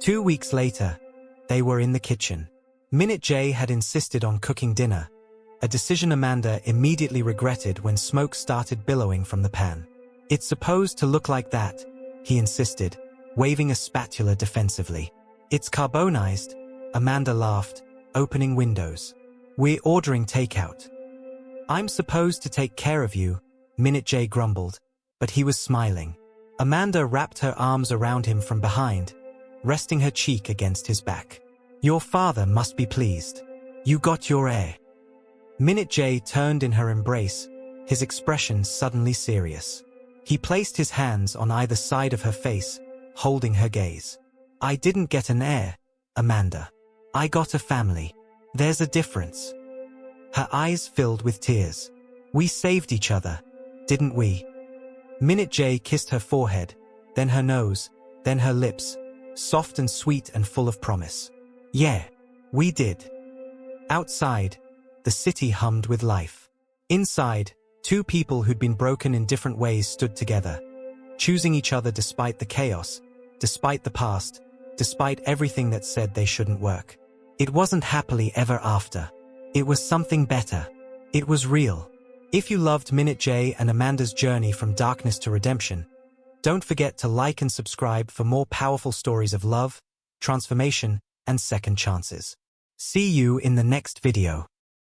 2 weeks later, they were in the kitchen. Minute J had insisted on cooking dinner, a decision Amanda immediately regretted when smoke started billowing from the pan. "It's supposed to look like that," he insisted, waving a spatula defensively. "It's carbonized," Amanda laughed, opening windows. "We're ordering takeout." "I'm supposed to take care of you," Minute J grumbled, but he was smiling. Amanda wrapped her arms around him from behind, resting her cheek against his back. "Your father must be pleased. You got your heir." Minute J turned in her embrace, his expression suddenly serious. He placed his hands on either side of her face, holding her gaze. "I didn't get an heir, Amanda. I got a family. There's a difference." Her eyes filled with tears. "We saved each other, didn't we?" Minute J kissed her forehead, then her nose, then her lips, soft and sweet and full of promise. "Yeah, we did." Outside, the city hummed with life. Inside, 2 people who'd been broken in different ways stood together, choosing each other despite the chaos, despite the past, despite everything that said they shouldn't work. It wasn't happily ever after. It was something better. It was real. If you loved Minute J and Amanda's journey from darkness to redemption, don't forget to like and subscribe for more powerful stories of love, transformation, and second chances. See you in the next video.